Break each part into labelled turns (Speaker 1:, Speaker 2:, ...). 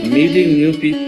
Speaker 1: meeting new people.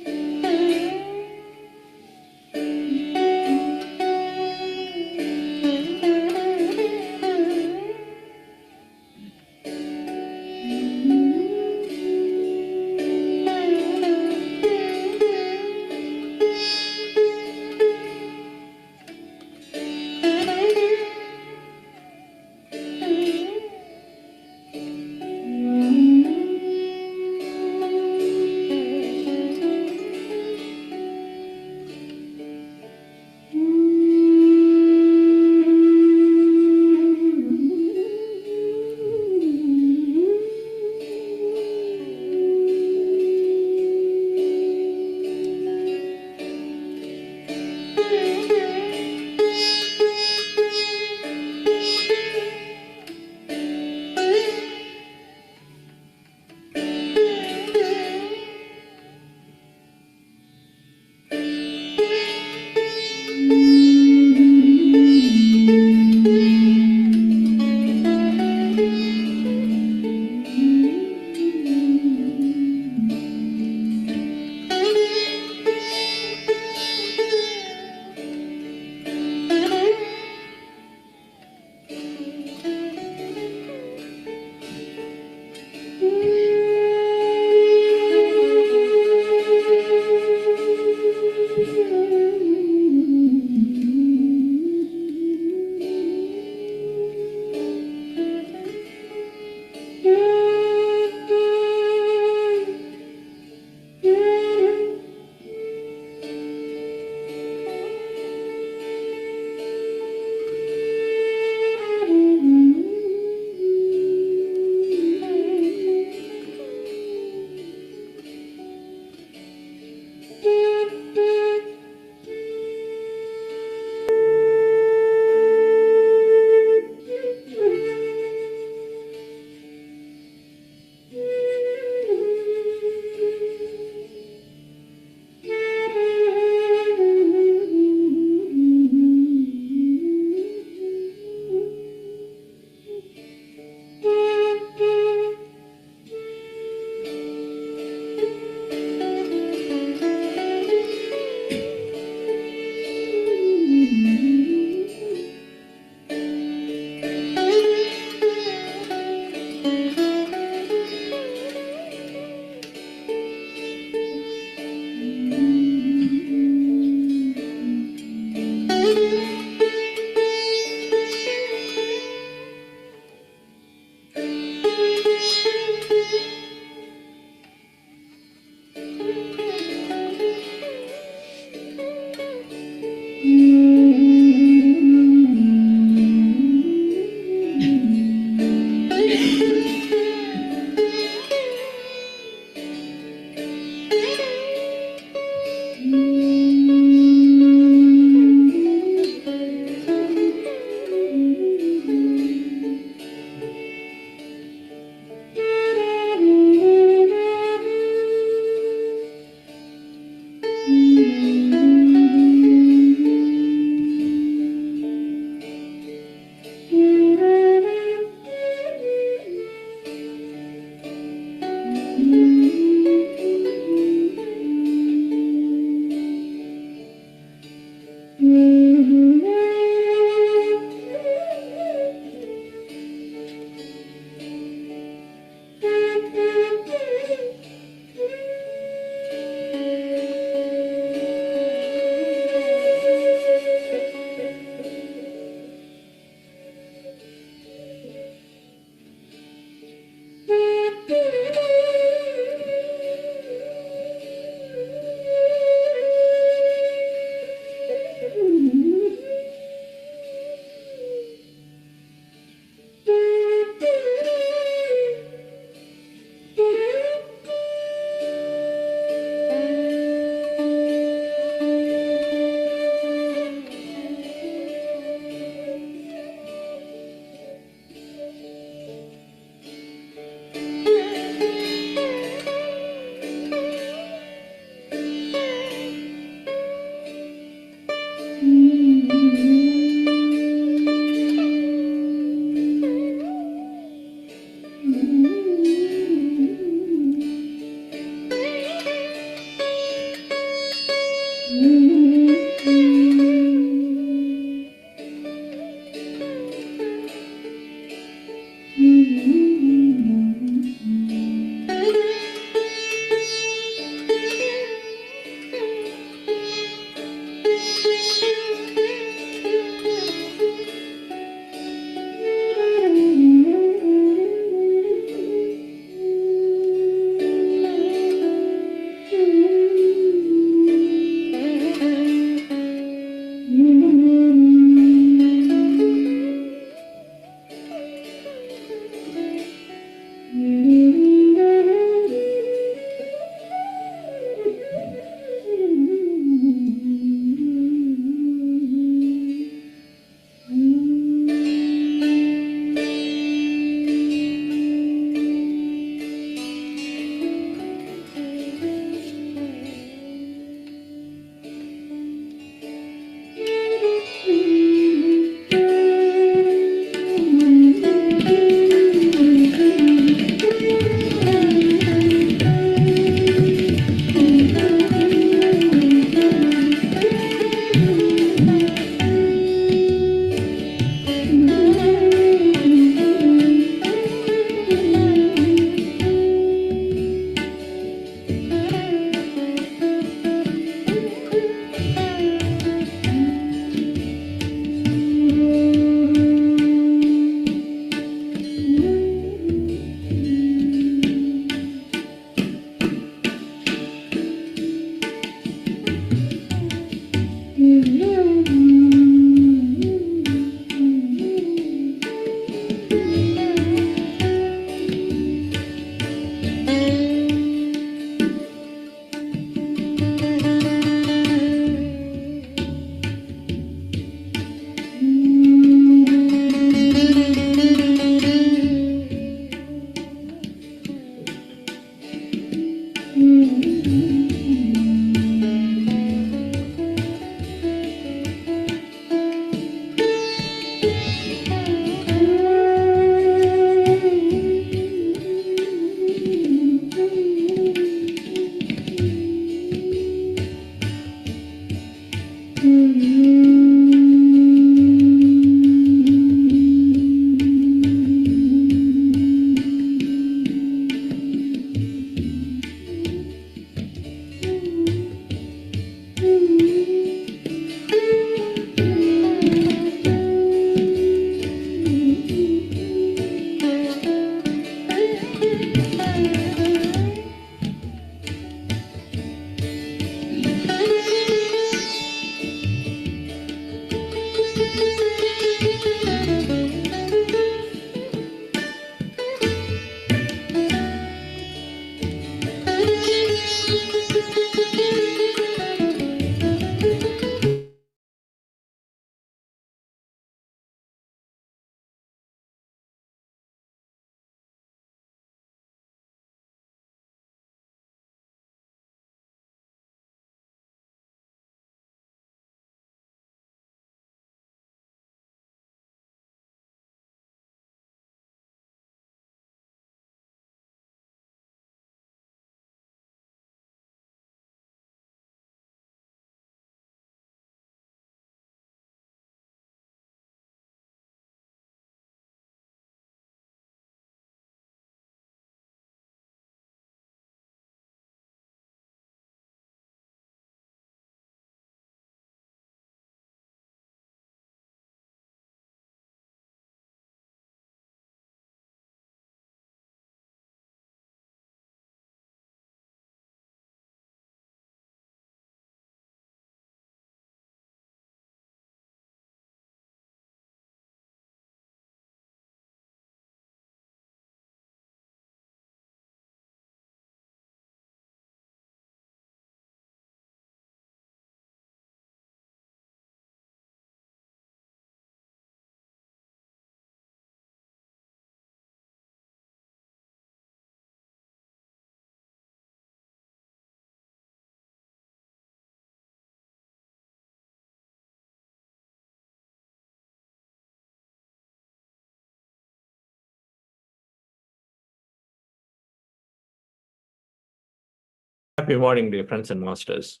Speaker 1: Happy morning, dear friends and masters.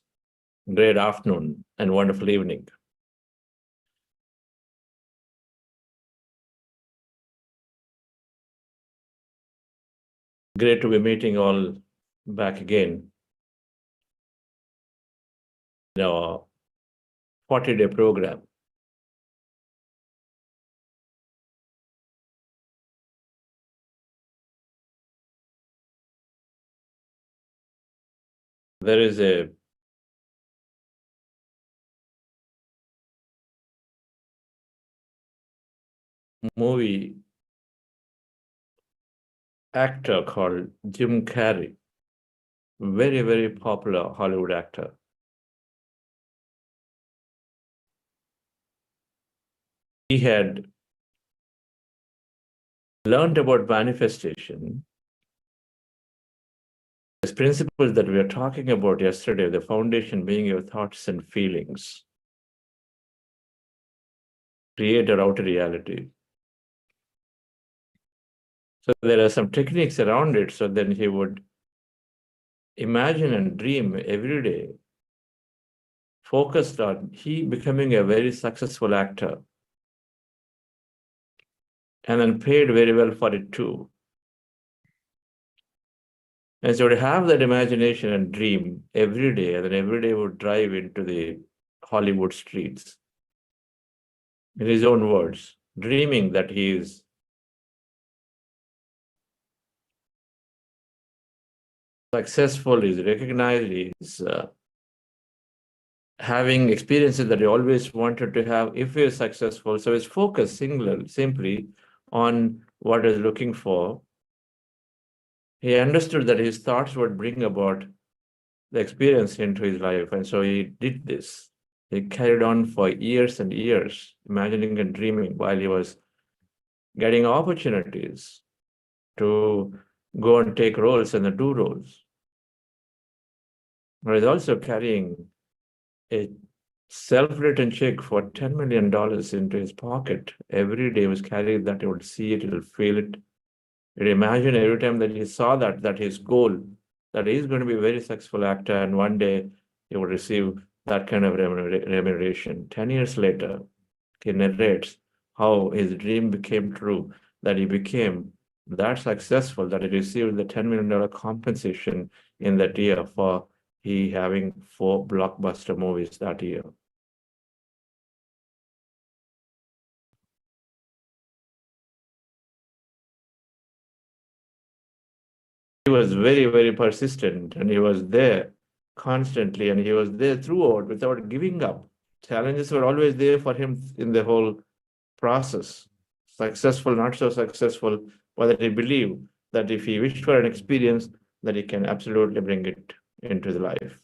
Speaker 1: Great afternoon and wonderful evening. Great to be meeting all back again in our 40-day program. There is a movie actor called Jim Carrey, very, very popular Hollywood actor. He had learned about manifestation, these principles that we were talking about yesterday, the foundation being your thoughts and feelings, create your outer reality. So there are some techniques around it. So then he would imagine and dream every day, focused on he becoming a very successful actor, and then paid very well for it too. And so to have that imagination and dream every day, and then every day would drive into the Hollywood streets, in his own words, dreaming that he is successful, is recognized, is having experiences that he always wanted to have if he is successful. So his focus simply on what he's looking for. He understood that his thoughts would bring about the experience into his life. And so he did this. He carried on for years and years, imagining and dreaming while he was getting opportunities to go and take roles and do roles. But he's also carrying a self-written check for $10 million into his pocket. Every day he was carrying that. He would see it, he would feel it. He'd imagine every time that he saw that his goal, that he's going to be a very successful actor, and one day he would receive that kind of remuneration. 10 years later, he narrates how his dream became true, that he became that successful, that he received the $10 million compensation in that year for he having 4 blockbuster movies that year. He was very, very persistent, and he was there constantly, and he was there throughout without giving up. Challenges were always there for him in the whole process. Successful, not so successful, but that he believed that if he wished for an experience, that he can absolutely bring it into the life.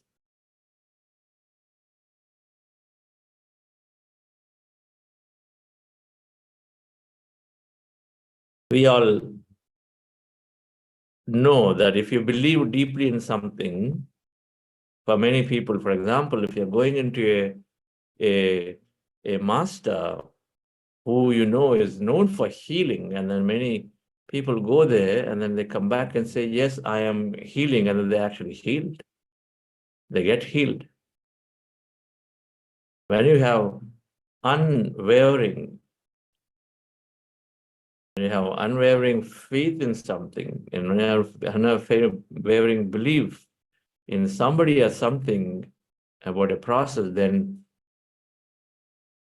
Speaker 1: We all know that if you believe deeply in something, for many people, for example, if you're going into a master who you know is known for healing, and then many people go there and then they come back and say, yes, I am healing, and then they actually healed. They get healed. When you have unwavering faith in something, and when you have unwavering belief in somebody or something about a process, then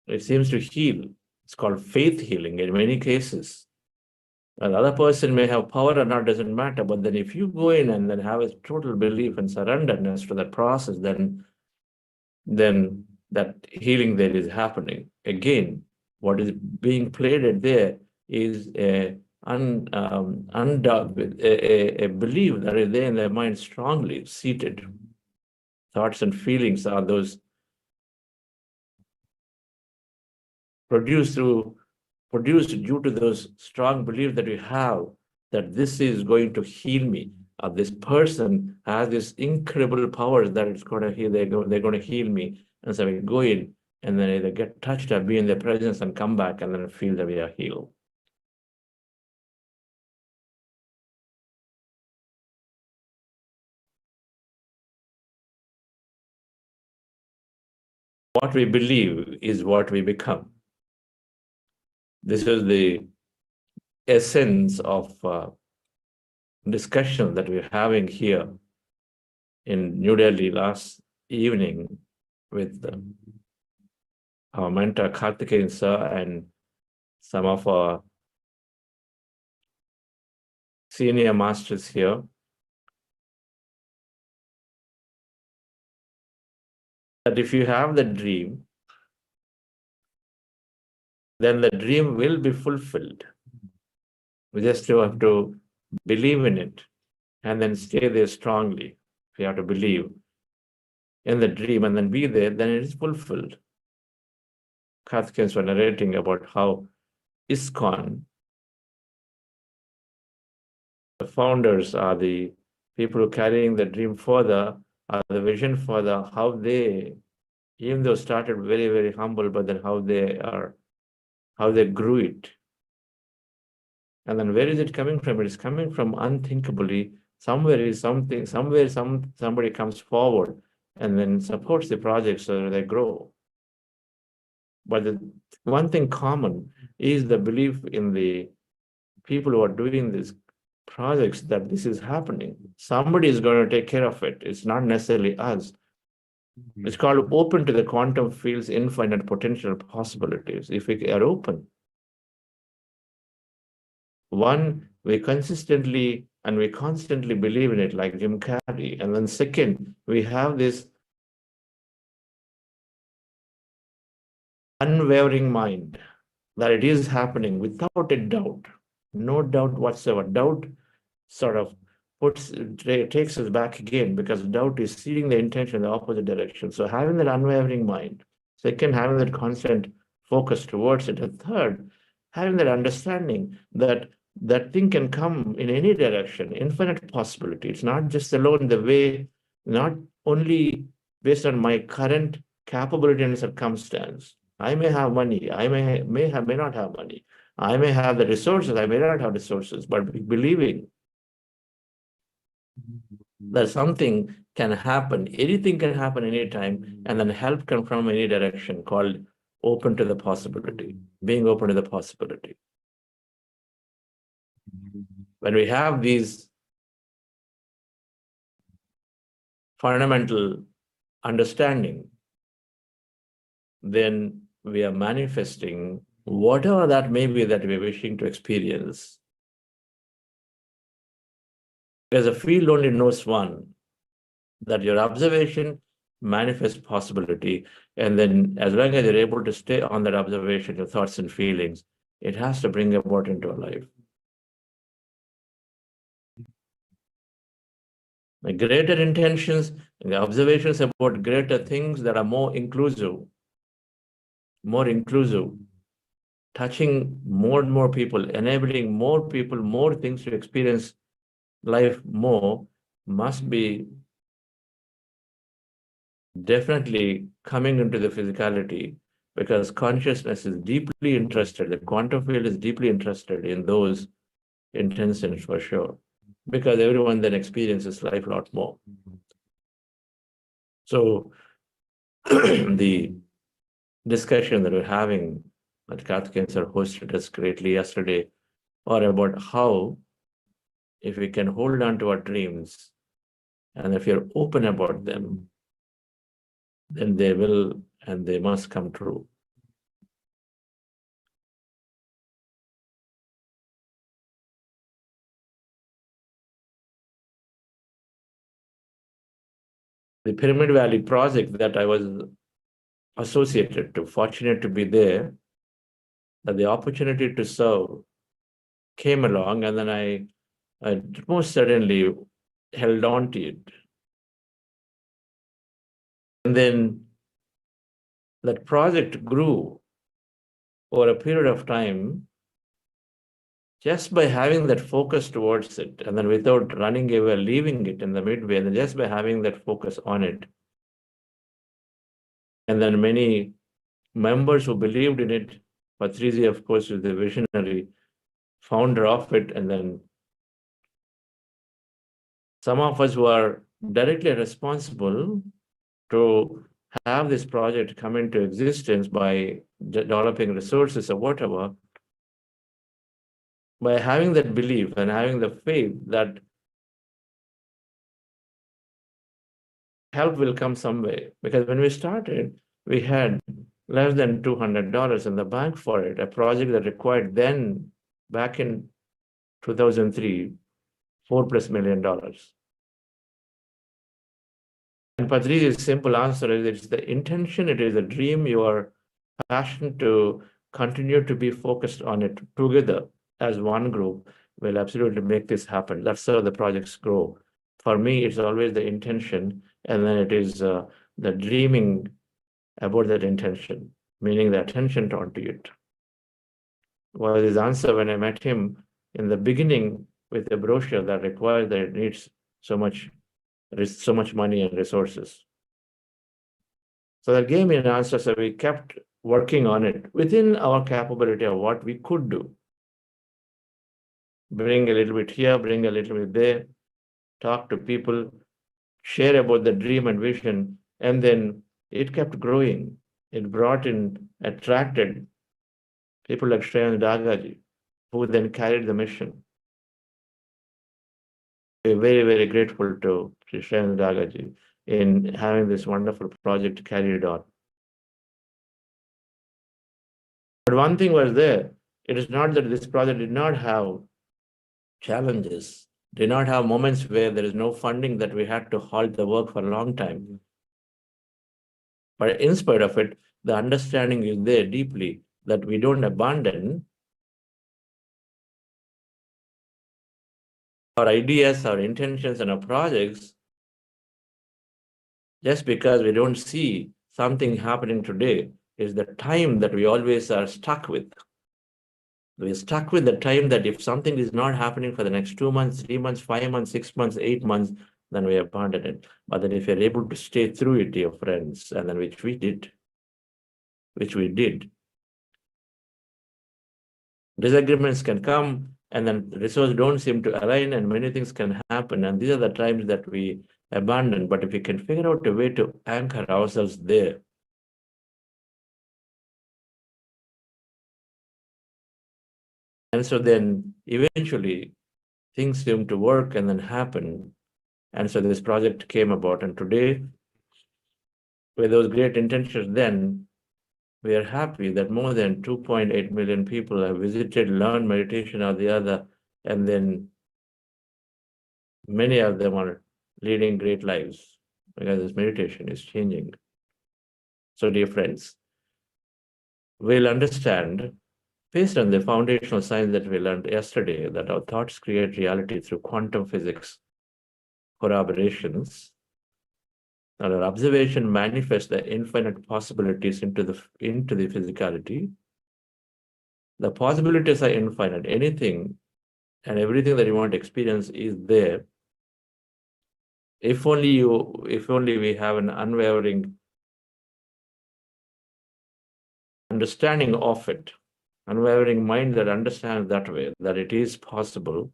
Speaker 1: it seems to heal. It's called faith healing in many cases. The other person may have power or not, doesn't matter. But then if you go in and then have a total belief and surrenderness to that process, then that healing there is happening. Again, what is being played there is a belief that is there in their mind, strongly seated. Thoughts and feelings are those produced due to those strong beliefs that we have, that this is going to heal me, or this person has this incredible power that it's going to heal, they're going to heal me. And so we go in and then either get touched or be in their presence and come back and then feel that we are healed. what we believe is what we become. This is the essence of discussion that we're having here in New Delhi last evening with our mentor Karthikeyan sir and some of our senior masters here. That if you have the dream, then the dream will be fulfilled. We just have to believe in it and then stay there strongly. If you have to believe in the dream and then be there, then it is fulfilled. Karthikeyans were narrating about how ISKCON, the founders are the people who are carrying the dream further, are the vision further, how they, even though started very, very humble, but then how they grew it. And then where is it coming from? It is coming from unthinkably. Somewhere is something, somebody comes forward and then supports the project so that they grow. But the one thing common is the belief in the people who are doing these projects that this is happening. Somebody is going to take care of it. It's not necessarily us. It's called open to the quantum field's infinite potential possibilities. If we are open, one, we constantly believe in it, like Jim Carrey. And then second, we have this unwavering mind that it is happening without a doubt, no doubt whatsoever. Doubt sort of takes us back again, because doubt is seeing the intention in the opposite direction. So having that unwavering mind, second, having that constant focus towards it, and third, having that understanding that that thing can come in any direction, infinite possibility. It's not just alone the way, not only based on my current capability and circumstance. I may have money, I may not have money. I may have the resources, I may not have resources, but believing that something can happen, anything can happen anytime, and then help come from any direction, called open to the possibility, being open to the possibility. When we have these fundamental understanding, then we are manifesting whatever that may be that we're wishing to experience. Because the field only knows one, that your observation manifests possibility, and then as long as you're able to stay on that observation, your thoughts and feelings, it has to bring about into our life. The greater intentions, the observations about greater things that are more inclusive, touching more and more people, enabling more people, more things to experience life more, must be definitely coming into the physicality, because consciousness is deeply interested, the quantum field is deeply interested in those intentions for sure, because everyone then experiences life a lot more. So the discussion that we're having, that Karthikeyan sir hosted us greatly yesterday, are about how, if we can hold on to our dreams, and if you're open about them, then they will and they must come true. The Pyramid Valley project that I was associated to, fortunate to be there, that the opportunity to serve came along, and then I most certainly held on to it. And then that project grew over a period of time, just by having that focus towards it, and then without running away, leaving it in the midway, and then just by having that focus on it. And then many members who believed in it, Patriji, of course, is the visionary founder of it, and then some of us who are directly responsible to have this project come into existence by developing resources or whatever, by having that belief and having the faith that help will come some way. Because when we started, we had less than $200 in the bank for it, a project that required then, back in 2003, $4+ million. And Patriji's simple answer is it's the intention, it is a dream, you are passionate to continue to be focused on it together as one group will absolutely make this happen. That's how the projects grow. For me, it's always the intention, and then it is the dreaming about that intention, meaning the attention onto it. Was his answer when I met him in the beginning with a brochure that requires that it needs so much money and resources. So that gave me an answer. So we kept working on it within our capability of what we could do. Bring a little bit here, bring a little bit there, talk to people, share about the dream and vision, and then it kept growing. It attracted people like Shakahara Jagath, who then carried the mission. We're very, very grateful to Shakahara Jagath in having this wonderful project carried on. But one thing was there, it is not that this project did not have challenges, did not have moments where there is no funding that we had to halt the work for a long time. But in spite of it, the understanding is there deeply that we don't abandon our ideas, our intentions, and our projects just because we don't see something happening today. Is the time that we always are stuck with. We're stuck with the time that if something is not happening for the next 2 months, 3 months, 5 months, 6 months, 8 months, then we abandon it. But then if you're able to stay through it, dear friends, and then which we did, disagreements can come, and then the resources don't seem to align, and many things can happen. And these are the times that we abandon. But if we can figure out a way to anchor ourselves there, and so then eventually things seem to work and then happen. And so this project came about. And today, with those great intentions then, we are happy that more than 2.8 million people have visited, learned meditation or the other, and then many of them are leading great lives because this meditation is changing. So, dear friends, we'll understand, based on the foundational science that we learned yesterday, that our thoughts create reality through quantum physics corroborations, and our observation manifests the infinite possibilities into the physicality. The possibilities are infinite. Anything and everything that you want to experience is there. If only we have an unwavering understanding of it, unwavering mind that understands that way, that it is possible.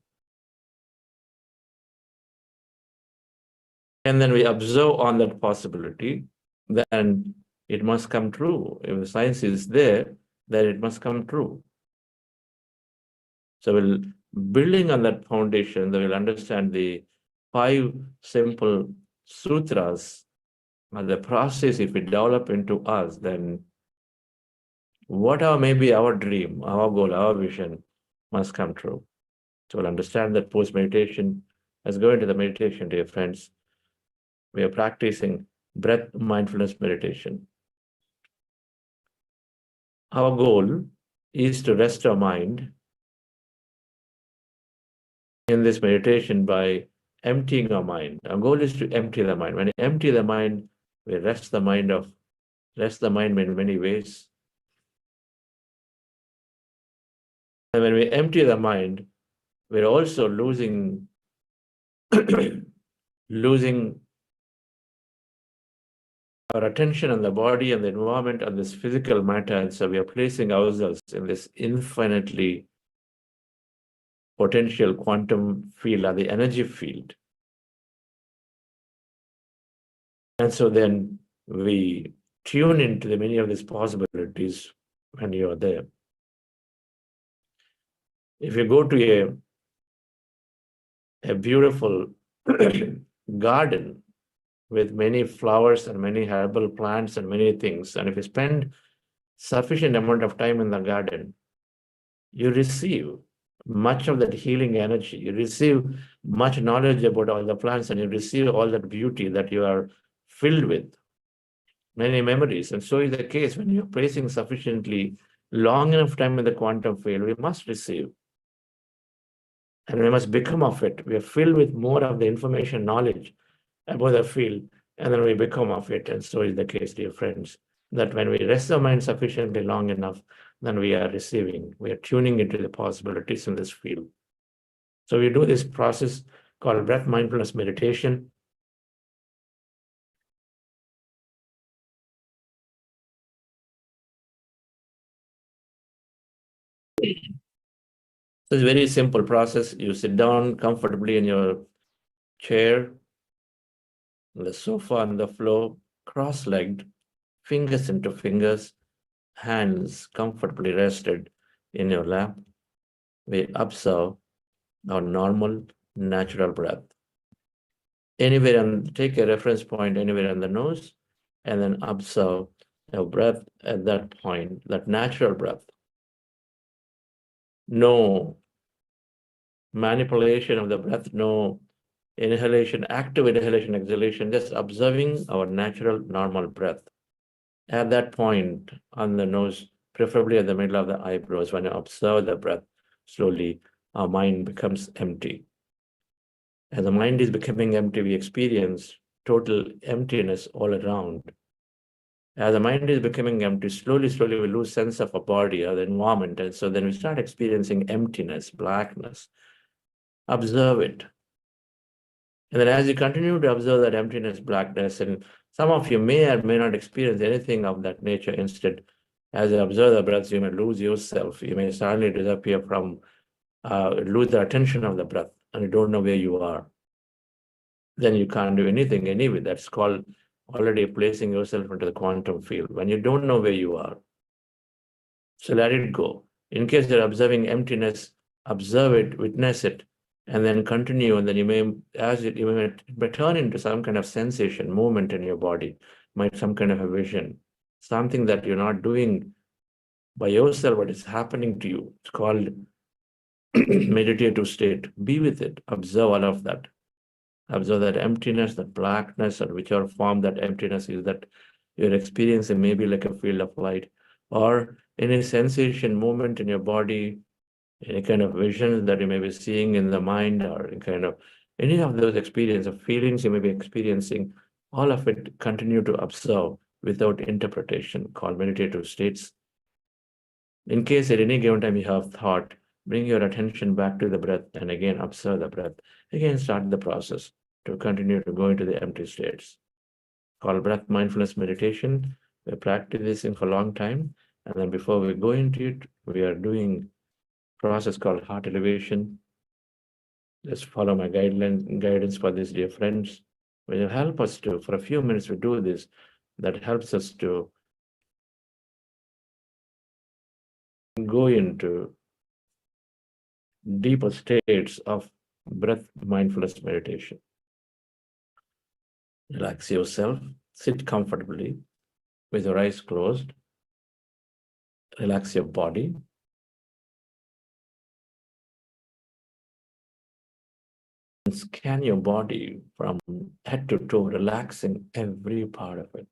Speaker 1: And then we observe on that possibility, then it must come true. If the science is there, then it must come true. So we'll building on that foundation, that we'll understand the 5 simple sutras and the process. If we develop into us, then whatever may be our dream, our goal, our vision must come true. So we'll understand that post-meditation. Let's go into the meditation, dear friends. We are practicing breath mindfulness meditation. Our goal is to rest our mind in this meditation by emptying our mind. Our goal is to empty the mind. When you empty the mind, we rest the mind in many ways. And when we empty the mind, we're also losing our attention on the body and the environment and this physical matter. And so we are placing ourselves in this infinitely potential quantum field or the energy field. And so then we tune into the many of these possibilities when you are there. If you go to a beautiful garden with many flowers and many herbal plants and many things, and if you spend sufficient amount of time in the garden, you receive much of that healing energy. You receive much knowledge about all the plants, and you receive all that beauty that you are filled with, many memories. And so is the case when you're placing sufficiently long enough time in the quantum field, we must receive. And we must become of it. We are filled with more of the information, knowledge about the field, and then we become of it. And so is the case, dear friends, that when we rest our mind sufficiently long enough, then we are receiving, we are tuning into the possibilities in this field. So we do this process called breath mindfulness meditation. So it's a very simple process. You sit down comfortably in your chair, on the sofa, on the floor, cross-legged, fingers into fingers, hands comfortably rested in your lap. We observe our normal, natural breath. Anywhere, and take a reference point anywhere on the nose, and then observe your breath at that point, that natural breath. No manipulation of the breath, no inhalation, active inhalation, exhalation, just observing our natural, normal breath. At that point on the nose, preferably at the middle of the eyebrows, when you observe the breath, slowly our mind becomes empty. As the mind is becoming empty, we experience total emptiness all around. As the mind is becoming empty, slowly, we lose sense of a body or the environment. And so then we start experiencing emptiness, blackness. Observe it. And then as you continue to observe that emptiness, blackness, and some of you may or may not experience anything of that nature. Instead, as you observe the breath, you may lose yourself. You may suddenly disappear from, lose the attention of the breath, and you don't know where you are. Then you can't do anything anyway. That's called already placing yourself into the quantum field when you don't know where you are. So let it go. In case you're observing emptiness, observe it, witness it, and then continue. And then you may turn into some kind of sensation, movement in your body, might some kind of a vision, something that you're not doing by yourself, but it's happening to you. It's called meditative state. Be with it. Observe all of that. Observe that emptiness, that blackness, or whichever form that emptiness is that you're experiencing, maybe like a field of light, or any sensation, movement in your body, any kind of visions that you may be seeing in the mind, or kind of any of those experiences, feelings you may be experiencing, all of it continue to observe without interpretation, called meditative states. In case at any given time you have thought, bring your attention back to the breath and again observe the breath. Again, start the process to continue to go into the empty states. Called breath mindfulness meditation. We practice this for a long time. And then before we go into it, we are doing a process called heart elevation. Just follow my guidance for this, dear friends. Will help us to, for a few minutes, we do this. That helps us to go into deeper states of breath mindfulness meditation. Relax yourself, sit comfortably with your eyes closed. Relax your body. And scan your body from head to toe, relaxing every part of it.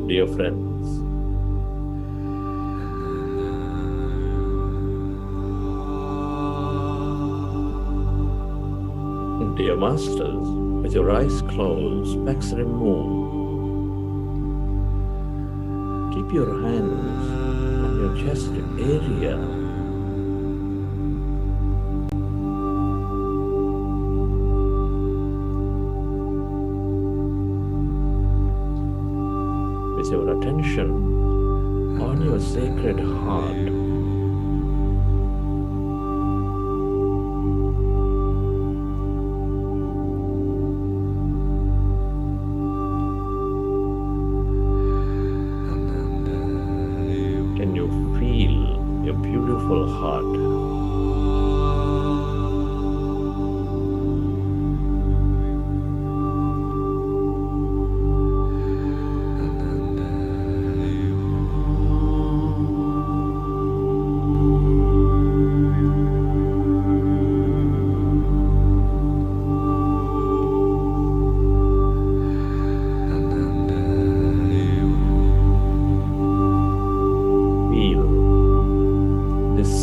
Speaker 1: Dear friends, dear masters, with your eyes closed, specs removed, keep your hands on your chest area. With your attention on your sacred heart. Can you feel your beautiful heart?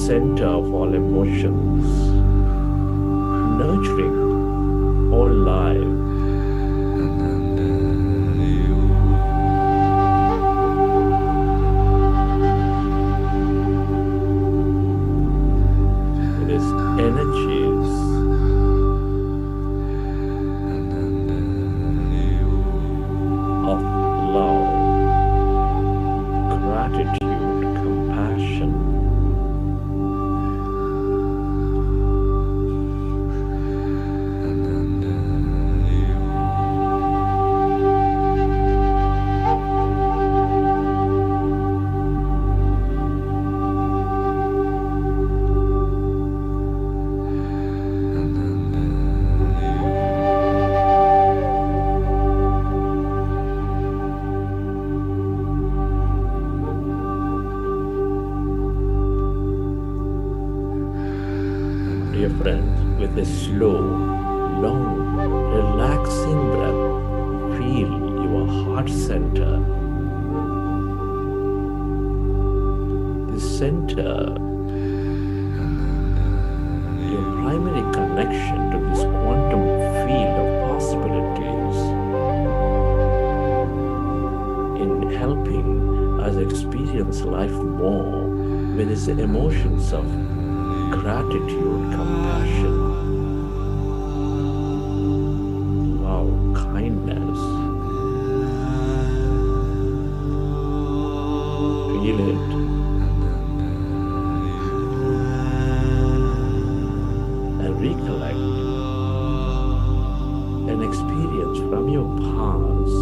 Speaker 1: Center of all emotions, nurturing all life. It is energies of love, gratitude, compassion. Dear friends, with a slow, long, relaxing breath, feel your heart center. The center, your primary connection to this quantum field of possibilities in helping us experience life more with its emotions of gratitude, compassion, love, kindness. Feel it. And recollect an experience from your past,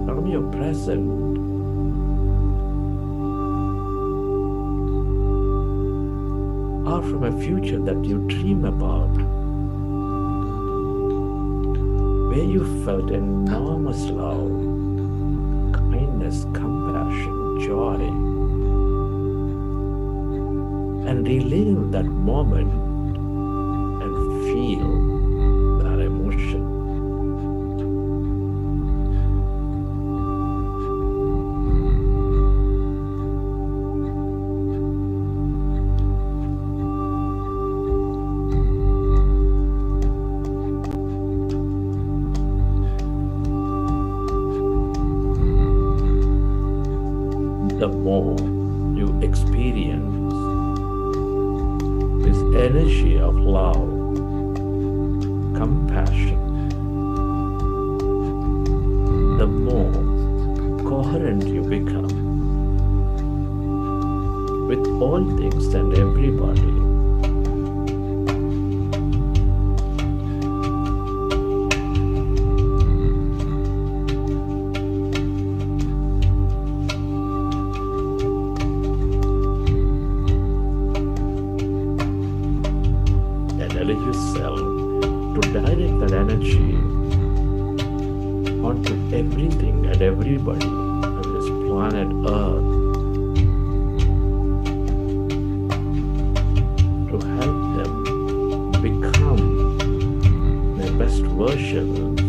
Speaker 1: from your present, or from a future that you dream about, where you felt enormous love, kindness, compassion, joy, and relive that moment and feel that emotion. The more you experience this energy of love, compassion, the more coherent you become with all things and everybody. Allow yourself to direct that energy onto everything and everybody on this planet Earth to help them become their best versions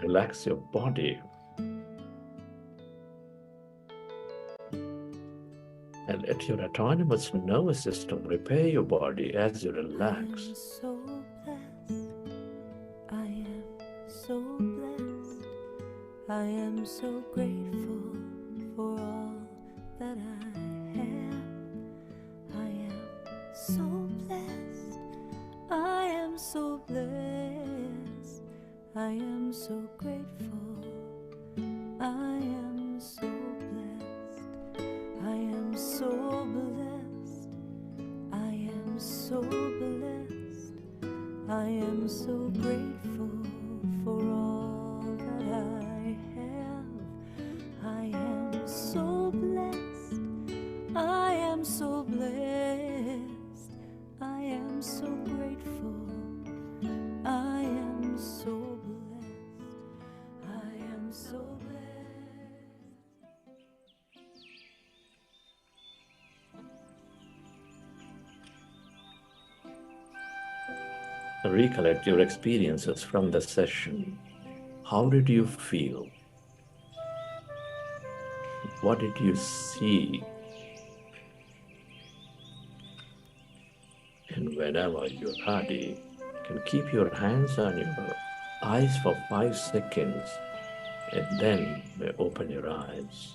Speaker 1: Relax your body. And let your autonomous nervous system repair your body as you relax.
Speaker 2: I am so grateful for all that I have. I am so blessed. I am so blessed. I am so grateful. I am so blessed. I am so blessed. I am so blessed. I am so grateful for all that I have. I am so blessed. I am so blessed. I am so grateful. I am so blessed. I am so blessed.
Speaker 1: Recollect your experiences from the session. How did you feel? What did you see? And whenever you're ready, you can keep your hands on your eyes for 5 seconds and then may open your eyes.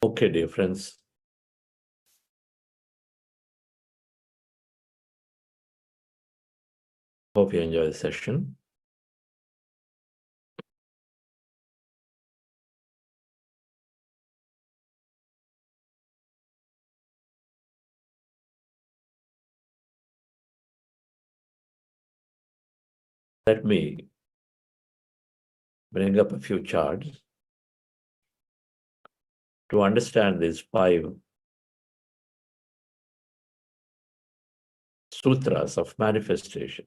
Speaker 1: Okay, dear friends. Hope you enjoy the session. Let me bring up a few charts to understand these 5 sutras of manifestation.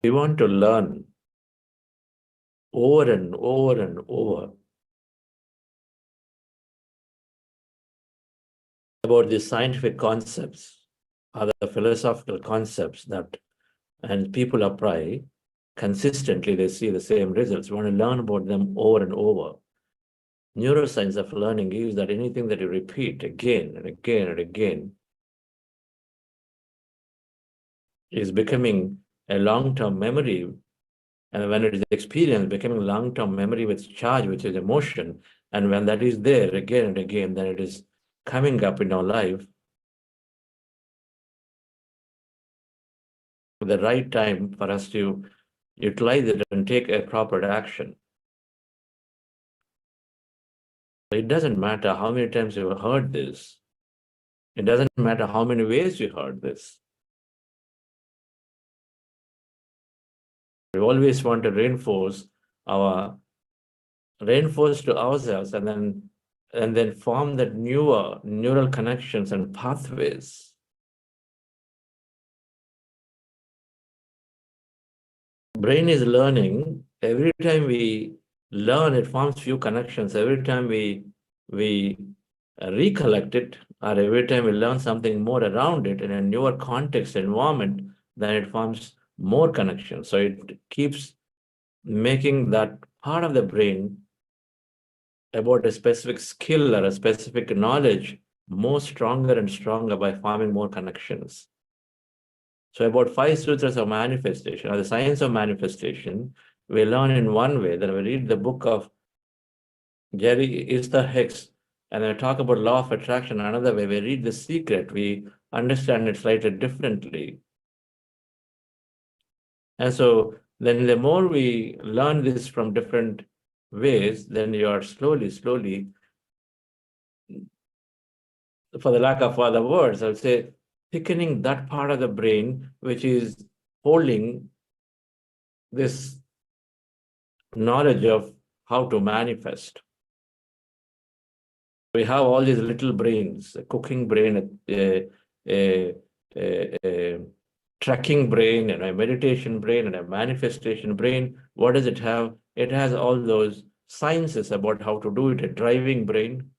Speaker 1: We want to learn over and over and over about the scientific concepts, other philosophical concepts that, and people apply consistently, they see the same results. We want to learn about them over and over. Neuroscience of learning is that anything that you repeat again and again and again is becoming a long-term memory. And when it is experienced, becoming long-term memory with charge, which is emotion. And when that is there again and again, then it is coming up in our life at the right time for us to utilize it and take a proper action. It doesn't matter how many times you've heard this. It doesn't matter how many ways you heard this. We always want to reinforce to ourselves and then form that newer neural connections and pathways. Brain is learning. Every time we learn, it forms few connections. Every time we recollect it, or every time we learn something more around it in a newer context environment, then it forms more connections. So it keeps making that part of the brain about a specific skill or a specific knowledge more stronger and stronger by forming more connections. So about 5 sutras of manifestation, or the science of manifestation, we learn in one way. Then we read the book of Jerry Easter Hicks, and then we talk about law of attraction another way. We read The Secret, we understand it slightly differently. And so then the more we learn this from different ways, then you are slowly, for the lack of other words, I would say, thickening that part of the brain which is holding this knowledge of how to manifest. We have all these little brains, a cooking brain, a tracking brain, and a meditation brain, and a manifestation brain. What does it have? It has all those sciences about how to do it, a driving brain.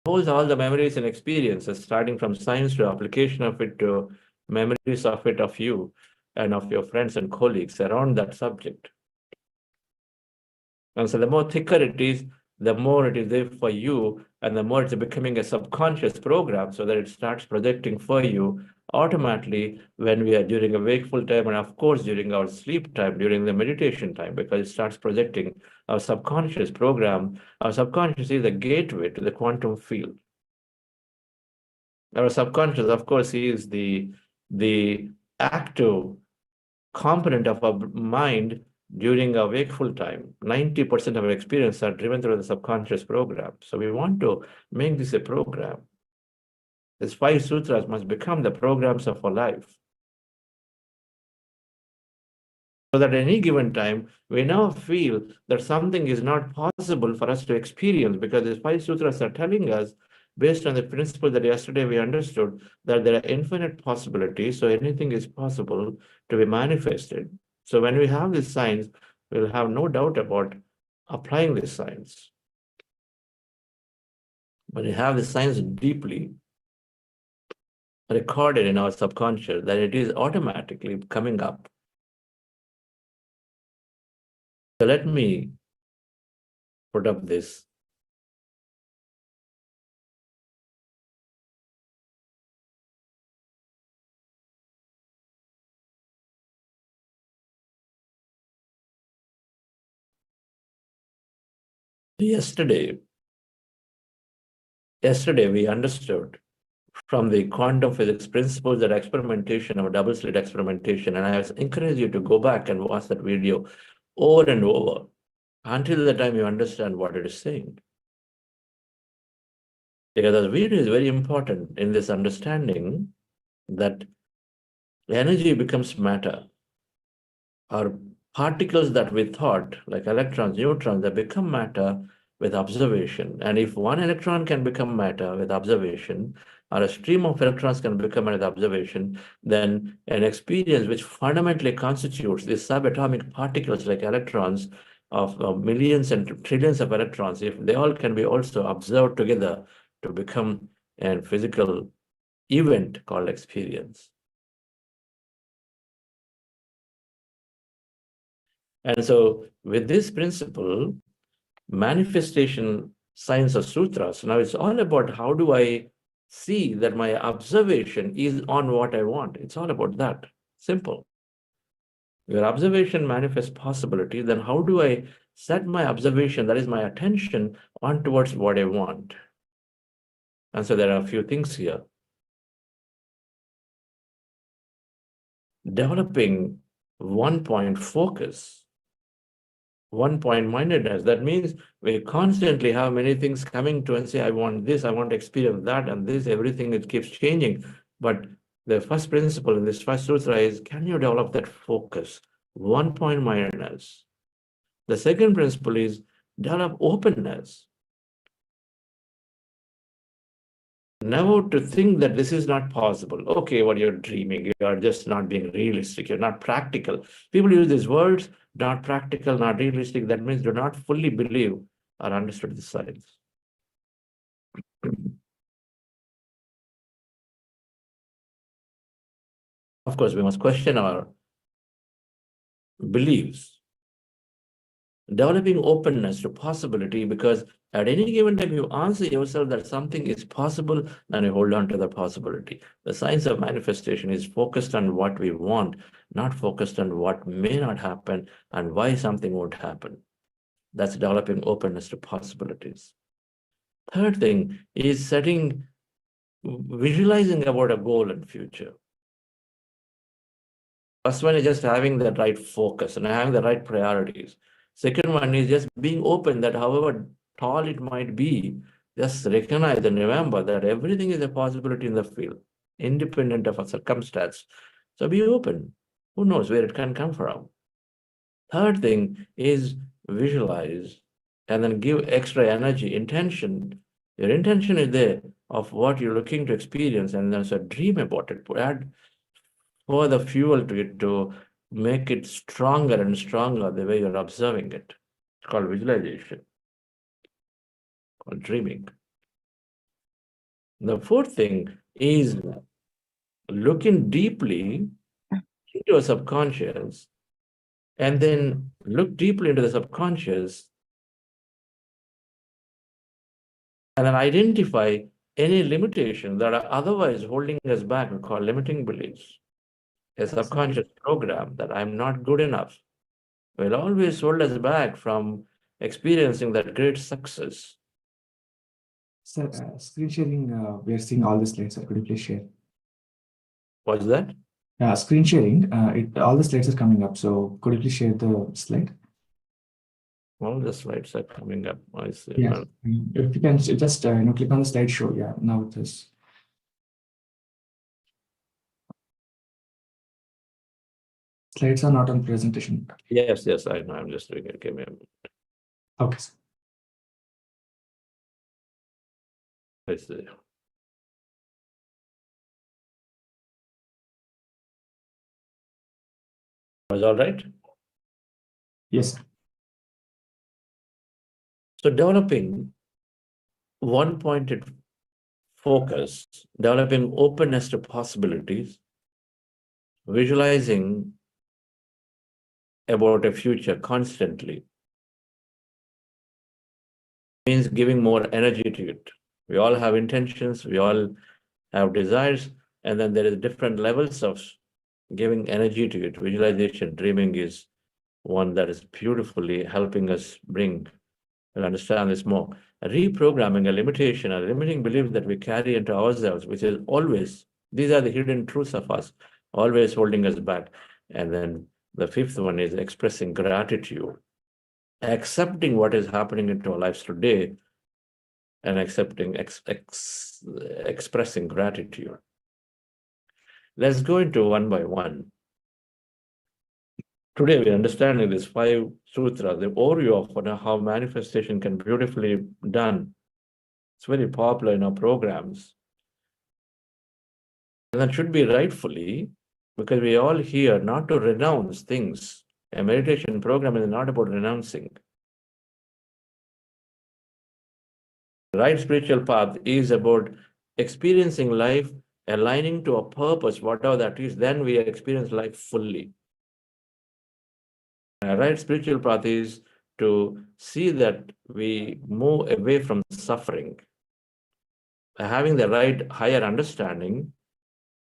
Speaker 1: Holds all the memories and experiences, starting from science to application of it to memories of it of you and of your friends and colleagues around that subject. And so the more thicker it is, the more it is there for you, and the more it's becoming a subconscious program, so that it starts projecting for you automatically when we are during a wakeful time, and of course during our sleep time, during the meditation time, because it starts projecting our subconscious program. Our subconscious is the gateway to the quantum field. Our subconscious, of course, is the active component of our mind during our wakeful time. 90% of our experience are driven through the subconscious program. So we want to make this a program. These 5 sutras must become the programs of our life. So that at any given time, we now feel that something is not possible for us to experience, because these 5 sutras are telling us, based on the principle that yesterday we understood, that there are infinite possibilities, so anything is possible to be manifested. So when we have this science, we'll have no doubt about applying this science. When we have the science deeply recorded in our subconscious, that it is automatically coming up. So let me put up this. Yesterday we understood from the quantum physics principles that experimentation of double slit experimentation, and I encourage you to go back and watch that video over and over until the time you understand what it is saying. Because the video is very important in this understanding that energy becomes matter. Our particles that we thought, like electrons, neutrons, they become matter with observation. And if one electron can become matter with observation, or a stream of electrons can become matter with observation, then an experience which fundamentally constitutes these subatomic particles like electrons of millions and trillions of electrons, if they all can be also observed together to become a physical event called experience. And so with this principle, manifestation science of sutras, now it's all about how do I see that my observation is on what I want. It's all about that. Simple. Your observation manifests possibility, then how do I set my observation, that is my attention, on towards what I want? And so there are a few things here. Developing one-point focus, one-point mindedness. That means we constantly have many things coming to and say, I want this, I want to experience that, and this, everything, it keeps changing. But the first principle in this first sutra is, can you develop that focus, one-point mindedness? The second principle is develop openness. Never to think that this is not possible. Okay, what you're dreaming, you are just not being realistic, you're not practical. People use these words, not practical, not realistic. That means do not fully believe or understood the science. Of course, we must question our beliefs. developing openness to possibility, because at any given time, you answer yourself that something is possible, and you hold on to the possibility. The science of manifestation is focused on what we want, not focused on what may not happen and why something won't happen. That's developing openness to possibilities. Third thing is visualizing about a goal and future. First one is just having the right focus and having the right priorities. Second one is just being open that however tall it might be, just recognize and remember that everything is a possibility in the field, independent of a circumstance. So be open. Who knows where it can come from? Third thing is visualize and then give extra energy, intention. Your intention is there of what you're looking to experience, and then so dream about it. Add further fuel to it to make it stronger and stronger the way you're observing it. It's called visualization, called dreaming. The fourth thing is looking deeply into a subconscious, and then look deeply into the subconscious and then identify any limitations that are otherwise holding us back. We call limiting beliefs. A subconscious program that I'm not good enough will always hold us back from experiencing that great success.
Speaker 3: Sir, screen sharing, we are seeing all the slides. Could you please share?
Speaker 1: What's that?
Speaker 3: Screen sharing, all the slides are coming up. So could you please share the slide?
Speaker 1: All the slides are coming up. I see.
Speaker 3: Yeah. If you can just click on the slideshow. Yeah, now it is. Slides are not on presentation.
Speaker 1: Yes, I know. I'm just doing it. Give me a minute.
Speaker 3: Okay, sir.
Speaker 1: I see. Was all right?
Speaker 3: Yes, sir.
Speaker 1: So developing one-pointed focus, developing openness to possibilities, visualizing about a future constantly means giving more energy to it. We all have intentions, we all have desires, and then there is different levels of giving energy to it. Visualization, dreaming is one that is beautifully helping us bring and understand this more. Reprogramming a limitation, a limiting belief that we carry into ourselves, which is always, these are the hidden truths of us, always holding us back. And then the fifth one is expressing gratitude, accepting what is happening into our lives today, and accepting, expressing gratitude. Let's go into one by one. Today, we're understanding these 5 sutras, the overview of how manifestation can be beautifully done. It's very popular in our programs. And that should be rightfully, because we all here not to renounce things. A meditation program is not about renouncing. The right spiritual path is about experiencing life, aligning to a purpose, whatever that is, then we experience life fully. A right spiritual path is to see that we move away from suffering. By having the right higher understanding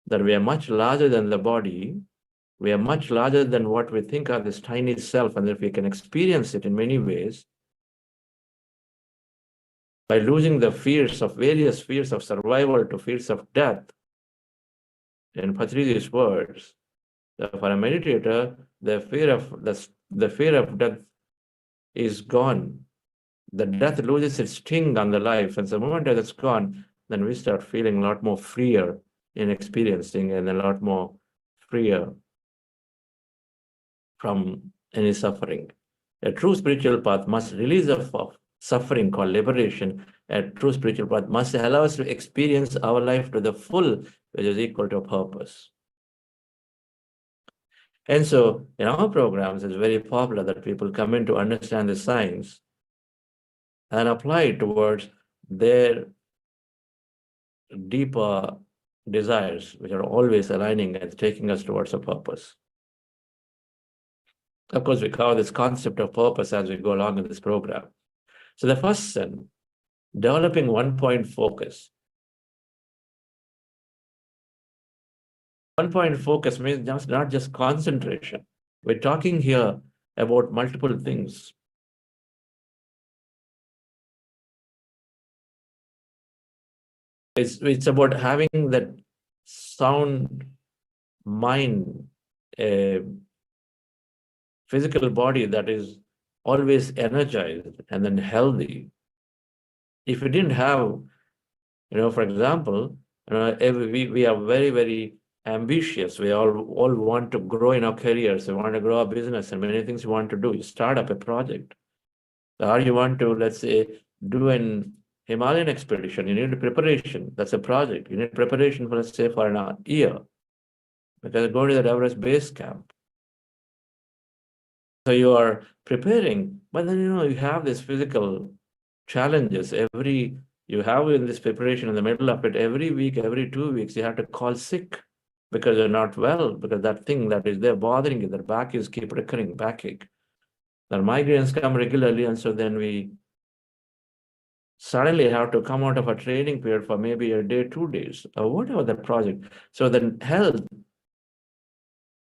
Speaker 1: that we are much larger than the body, we are much larger than what we think of this tiny self, and if we can experience it in many ways, by losing the various fears of survival to fears of death. In Patriji's words, for a meditator, the fear of death is gone. The death loses its sting on the life, and the moment that it's gone, then we start feeling a lot more freer in experiencing and a lot more freer from any suffering. A true spiritual path must release of suffering called liberation. A true spiritual path must allow us to experience our life to the full, which is equal to a purpose. And so in our programs, it's very popular that people come in to understand the science and apply it towards their deeper desires, which are always aligning and taking us towards a purpose. Of course, we cover this concept of purpose as we go along in this program. So the first sin, developing one-point focus. One-point focus means not just concentration. We're talking here about multiple things. It's about having that sound mind, a physical body that is always energized and then healthy. If we didn't have, for example, we are very, very ambitious. We all want to grow in our careers. We want to grow our business and many things we want to do. You start up a project. Or you want to, let's say, do an Himalayan expedition. You need preparation. That's a project. You need preparation for, let's say, for an year. Because go to the Everest base camp. So you are preparing, but then, you have this physical challenges. You have in this preparation in the middle of it, every week, every 2 weeks, you have to call sick because you're not well, because that thing that is there bothering you, that back is keep recurring, backache. The migraines come regularly, and so then we suddenly have to come out of a training period for maybe a day, 2 days, or whatever the project. So then health,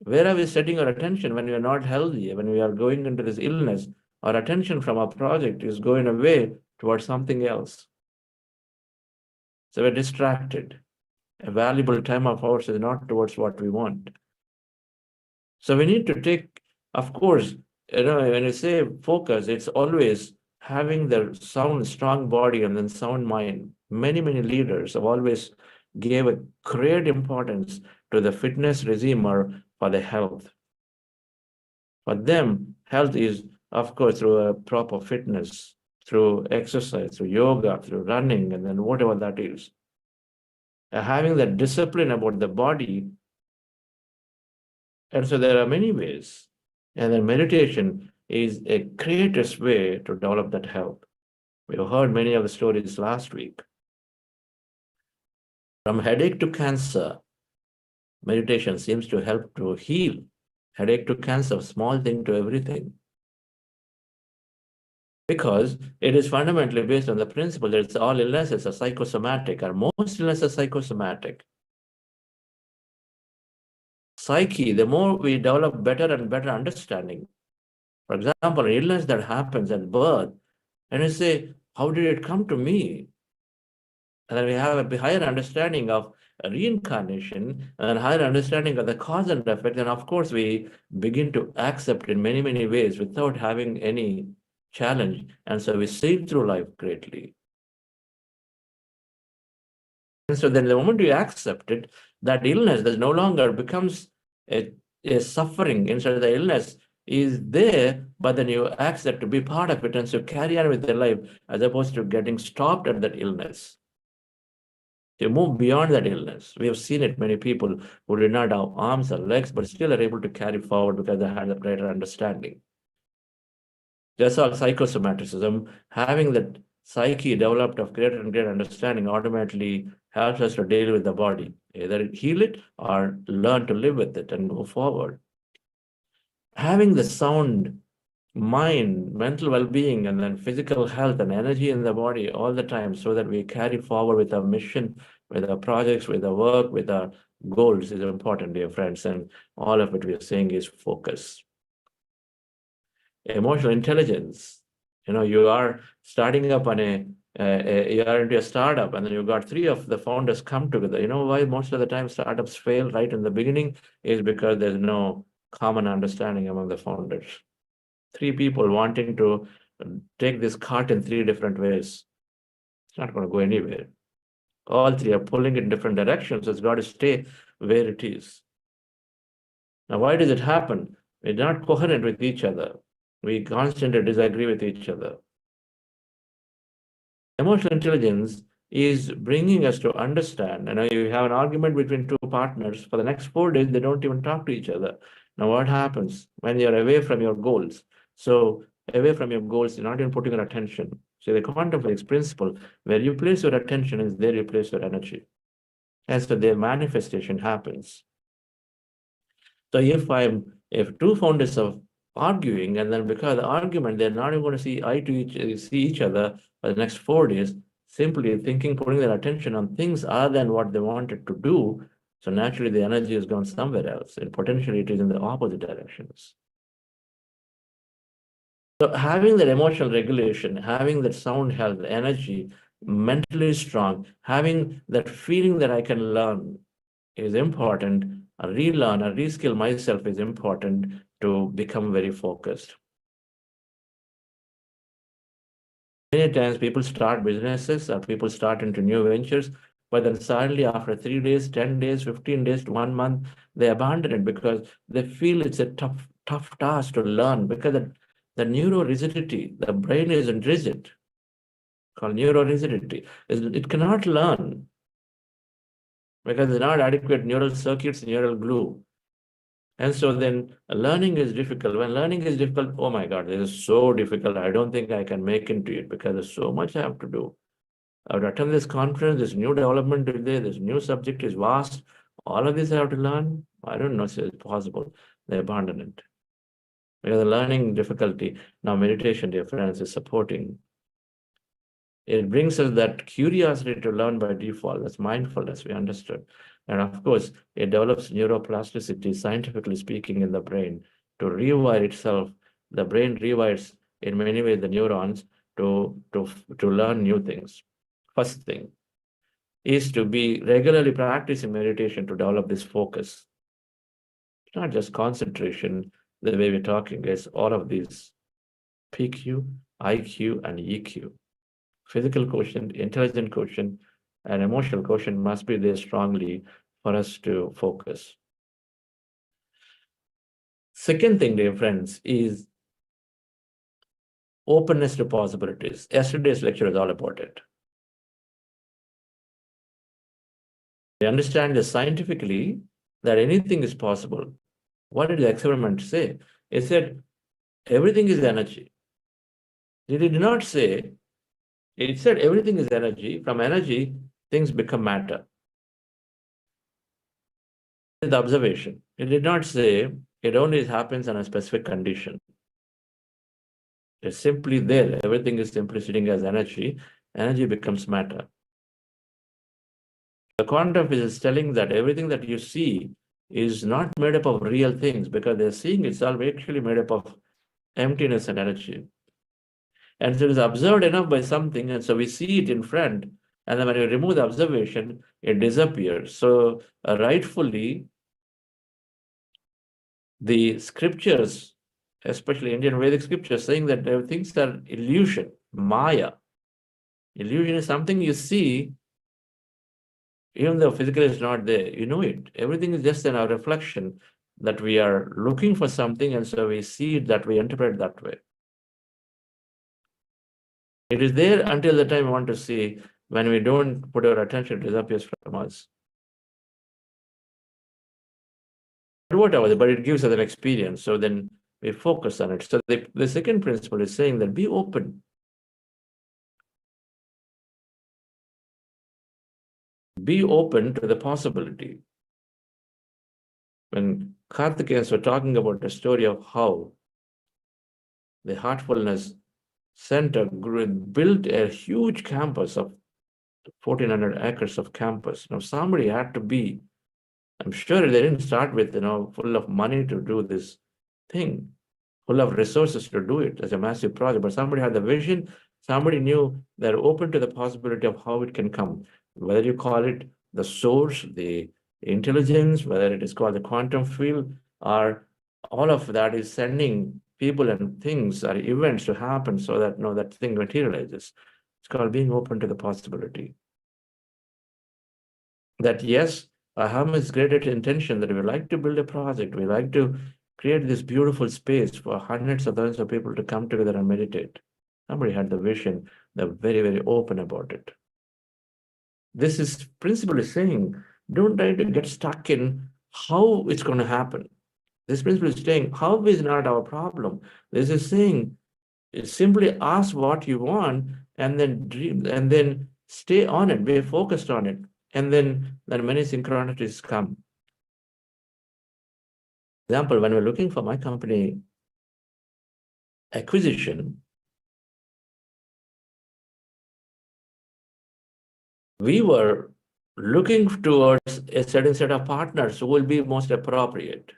Speaker 1: where are we setting our attention when we are not healthy, when we are going into this illness? Our attention from our project is going away towards something else. So we're distracted. A valuable time of ours is not towards what we want. So we need to take, of course, when you say focus, it's always having the sound, strong body and then sound mind. Many, many leaders have always gave a great importance to the fitness regime or for the health. For them, health is, of course, through a proper fitness, through exercise, through yoga, through running, and then whatever that is. Having that discipline about the body. And so there are many ways. And then meditation is a greatest way to develop that health. We have heard many of the stories last week. From headache to cancer, meditation seems to help to heal. Headache to cancer, small thing to everything. Because it is fundamentally based on the principle that it's all illnesses are psychosomatic, or most illnesses are psychosomatic. Psyche, the more we develop better and better understanding. For example, an illness that happens at birth, and you say, how did it come to me? And then we have a higher understanding of reincarnation and higher understanding of the cause and effect. And of course, we begin to accept in many, many ways without having any challenge. And so we sail through life greatly. And so then the moment we accept it, that illness that no longer becomes a suffering. Instead of the illness is there, but then you accept to be part of it and so carry on with their life as opposed to getting stopped at that illness. You move beyond that illness. We have seen it, many people who did not have arms or legs, but still are able to carry forward because they had a greater understanding. That's all psychosomaticism. Having that psyche developed of greater and greater understanding automatically helps us to deal with the body, either heal it or learn to live with it and go forward. Having the sound mind, mental well-being, and then physical health and energy in the body all the time so that we carry forward with our mission, with our projects, with our work, with our goals is important, dear friends. And all of it we are saying is focus. Emotional intelligence. You are starting up on you are into a startup, and then you've got 3 of the founders come together. You know why most of the time startups fail right in the beginning is because there's no common understanding among the founders. 3 people wanting to take this cart in 3 different ways. It's not going to go anywhere. All 3 are pulling in different directions. It's got to stay where it is. Now, why does it happen? We're not coherent with each other. We constantly disagree with each other. Emotional intelligence is bringing us to understand. You have an argument between 2 partners. For the next 4 days, they don't even talk to each other. Now, what happens when you're away from your goals? So away from your goals, you're not even putting your attention. So the quantum physics principle, where you place your attention is there you place your energy. And so the manifestation happens. So if 2 founders of arguing, and then because of the argument, they're not even going to see each other for the next 4 days, simply thinking, putting their attention on things other than what they wanted to do. So naturally, the energy has gone somewhere else, and potentially it is in the opposite directions. So having that emotional regulation, having that sound health, energy, mentally strong, having that feeling that I can learn is important. Relearn or reskill myself is important to become very focused. Many times people start businesses or people start into new ventures, but then suddenly after 3 days, 10 days, 15 days to 1 month, they abandon it because they feel it's a tough task to learn, because the neuro-rigidity, the brain isn't rigid, called neuro-rigidity. It cannot learn because there's not adequate neural circuits, neural glue. And so then learning is difficult. When learning is difficult, oh my God, this is so difficult. I don't think I can make into it because there's so much I have to do. I would attend this conference, this new development today, this new subject is vast. All of this I have to learn. I don't know if it's possible. They abandon it. Because the learning difficulty, now meditation, dear friends, is supporting. It brings us that curiosity to learn by default. That's mindfulness, we understood. And of course, it develops neuroplasticity, scientifically speaking, in the brain to rewire itself. The brain rewires in many ways the neurons to learn new things. First thing is to be regularly practicing meditation to develop this focus. It's not just concentration, the way we're talking, it's all of these PQ, IQ, and EQ. Physical quotient, intelligent quotient, and emotional quotient must be there strongly for us to focus. Second thing, dear friends, is openness to possibilities. Yesterday's lecture is all about it. We understand this scientifically that anything is possible. What did the experiment say? It said everything is energy. It did not say, it said everything is energy. From energy, things become matter. The observation. It did not say it only happens on a specific condition. It's simply there. Everything is simply sitting as energy. Energy becomes matter. The quantum physics is telling that everything that you see is not made up of real things, because they're seeing itself actually made up of emptiness and energy. And so it is observed enough by something, and so we see it in front. And then when you remove the observation, it disappears. So rightfully, the scriptures, especially Indian Vedic scriptures, saying that things are illusion, maya. Illusion is something you see, even though physically is not there, you know it. Everything is just in our reflection that we are looking for something, and so we see it that we interpret that way. It is there until the time we want to see. When we don't put our attention, it disappears from us. But whatever, but it gives us an experience. So then we focus on it. So the second principle is saying that be open. Be open to the possibility. When Karthikeyans were talking about the story of how the Heartfulness Center built a huge campus of 1,400 acres of campus. Now somebody had to be, I'm sure they didn't start with, full of money to do this thing, full of resources to do it as a massive project, but somebody had the vision, somebody knew they're open to the possibility of how it can come, whether you call it the source, the intelligence, whether it is called the quantum field, or all of that is sending people and things or events to happen so that that thing materializes. It's called being open to the possibility. That yes, I have this great intention that we like to build a project, we like to create this beautiful space for hundreds of thousands of people to come together and meditate. Somebody had the vision, they're very, very open about it. This is principally saying, don't try to get stuck in how it's going to happen. This principle is saying, how is not our problem. This is saying, simply ask what you want and then dream, and then stay on it, be focused on it. And then many synchronicities come. Example, when we're looking for my company acquisition, we were looking towards a certain set of partners who will be most appropriate,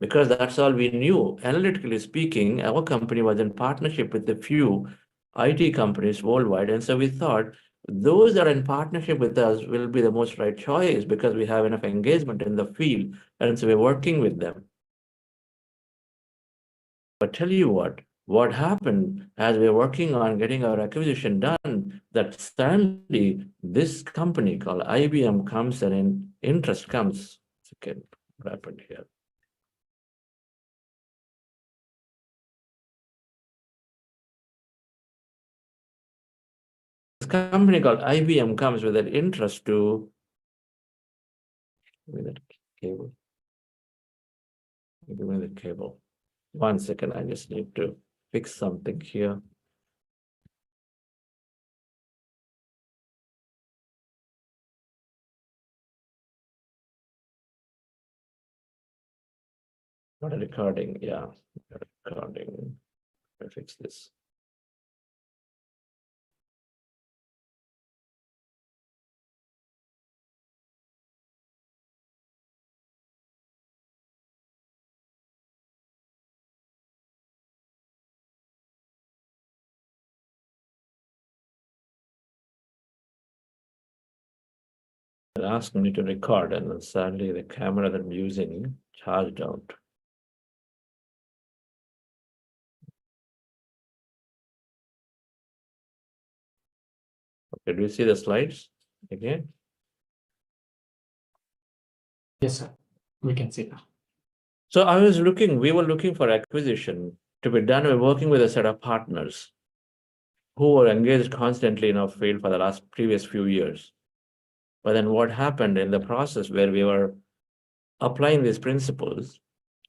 Speaker 1: because that's all we knew. Analytically speaking, our company was in partnership with a few IT companies worldwide. And so we thought those that are in partnership with us will be the most right choice because we have enough engagement in the field. And so we're working with them. But tell you what happened as we're working on getting our acquisition done, that suddenly this company called IBM comes and in interest comes. Okay, what happened here? This company called IBM comes with an interest to with that cable. Give me the cable. 1 second, I just need to fix something here. Not a recording, yeah, recording. I'll fix this. It asked me to record, and then suddenly the camera that I'm using charged out. Okay, do you see the slides again?
Speaker 3: Yes, sir. We can see now.
Speaker 1: So we were looking for acquisition to be done. We're working with a set of partners who were engaged constantly in our field for the previous few years. But then what happened in the process where we were applying these principles,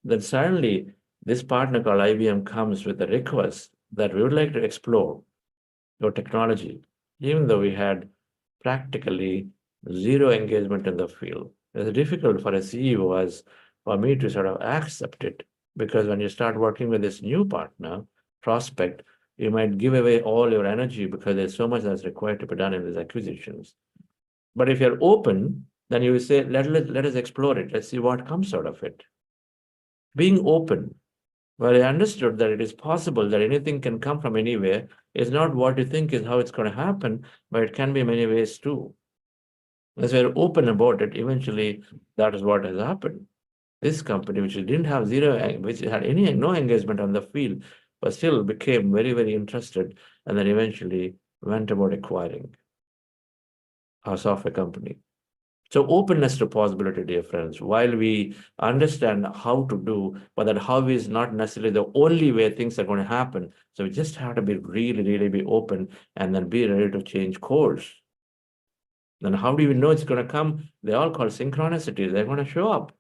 Speaker 1: then suddenly this partner called IBM comes with a request that we would like to explore your technology, even though we had practically zero engagement in the field. It's difficult for a CEO as for me to sort of accept it, because when you start working with this new partner, prospect, you might give away all your energy because there's so much that's required to be done in these acquisitions. But if you're open, then you will say, let us explore it. Let's see what comes out of it. Being open, well, I understood that it is possible that anything can come from anywhere. It's not what you think is how it's going to happen, but it can be many ways too. As we're open about it, eventually that is what has happened. This company, which didn't have which had no engagement on the field, but still became very, very interested, and then eventually went about acquiring our software company. So openness to possibility, dear friends, while we understand how to do, but that how is not necessarily the only way things are going to happen. So we just have to be really, really be open and then be ready to change course. Then how do we know it's going to come? They're all called synchronicities. They're going to show up.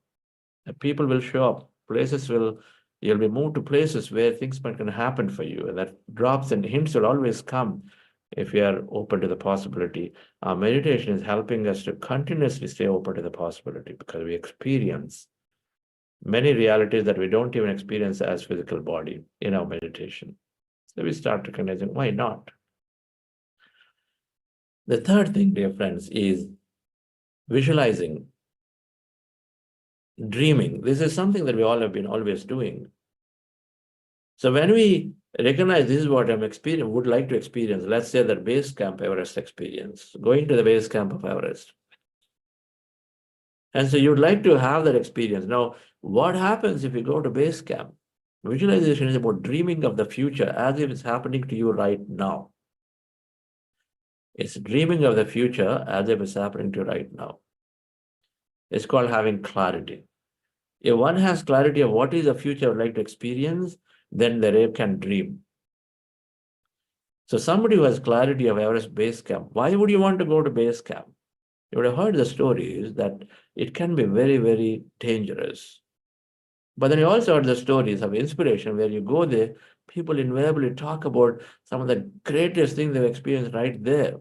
Speaker 1: And people will show up. You'll be moved to places where things might going to happen for you. And that drops and hints will always come if we are open to the possibility. Our meditation is helping us to continuously stay open to the possibility, because we experience many realities that we don't even experience as physical body in our meditation. So we start recognizing, why not? The third thing, dear friends, is visualizing, dreaming. This is something that we all have been always doing. So when we recognize this is what would like to experience, let's say that base camp Everest experience, going to the base camp of Everest. And so you'd like to have that experience. Now, what happens if you go to base camp? Visualization is about dreaming of the future as if it's happening to you right now. It's dreaming of the future as if it's happening to you right now. It's called having clarity. If one has clarity of what is the future I would like to experience, then they can dream. So somebody who has clarity of Everest base camp, why would you want to go to base camp? You would have heard the stories that it can be very, very dangerous. But then you also heard the stories of inspiration where you go there, people invariably talk about some of the greatest things they've experienced right there.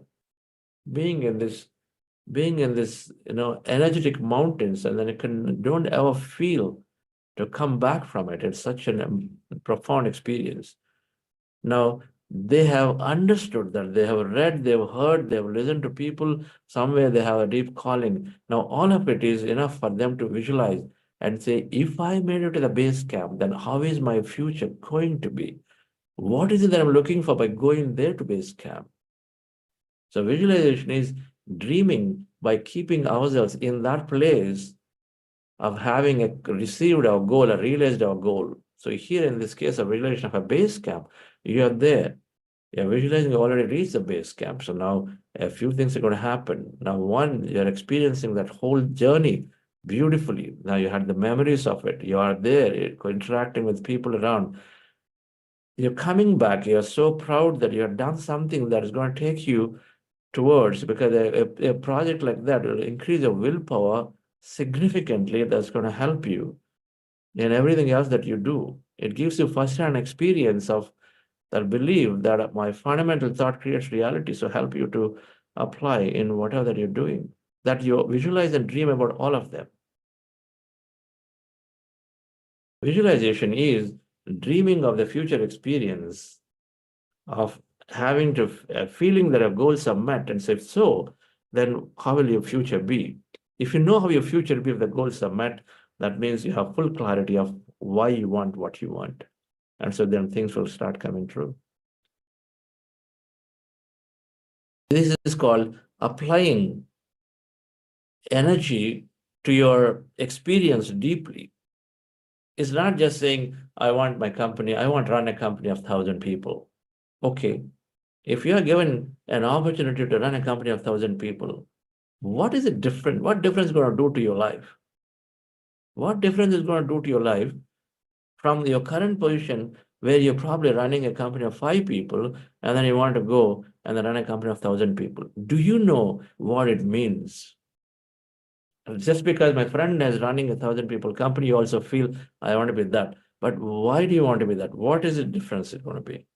Speaker 1: Being in this, energetic mountains, and then don't ever feel to come back from it. It's such a profound experience. Now, they have understood that, they have read, they've heard, they've listened to people, somewhere they have a deep calling. Now, all of it is enough for them to visualize and say, if I made it to the base camp, then how is my future going to be? What is it that I'm looking for by going there to base camp? So visualization is dreaming by keeping ourselves in that place of having received our goal or realized our goal. So here in this case of visualization of a base camp, you are there. You're visualizing you already reached the base camp. So now a few things are going to happen. Now, one, you're experiencing that whole journey beautifully. Now you had the memories of it. You are there, you're interacting with people around. You're coming back. You're so proud that you have done something that is going to take you towards, because a project like that will increase your willpower significantly. That's going to help you in everything else that you do. It gives you first-hand experience of that belief that my fundamental thought creates reality. So help you to apply in whatever that you're doing, that you visualize and dream about all of them. Visualization is dreaming of the future experience of having to feeling that your goals are met, and so if so, then how will your future be? If you know how your future will be if the goals are met, that means you have full clarity of why you want what you want. And so then things will start coming true. This is called applying energy to your experience deeply. It's not just saying, I want my company, I want to run a company of 1,000 people. Okay, if you are given an opportunity to run a company of 1,000 people, what is it different? What difference is going to do to your life? What difference is going to do to your life from your current position where you're probably running a company of 5 people and then you want to go and then run a company of 1,000 people? Do you know what it means? Just because my friend is running a 1,000 people company, you also feel, I want to be that. But why do you want to be that? What is the difference it's going to be?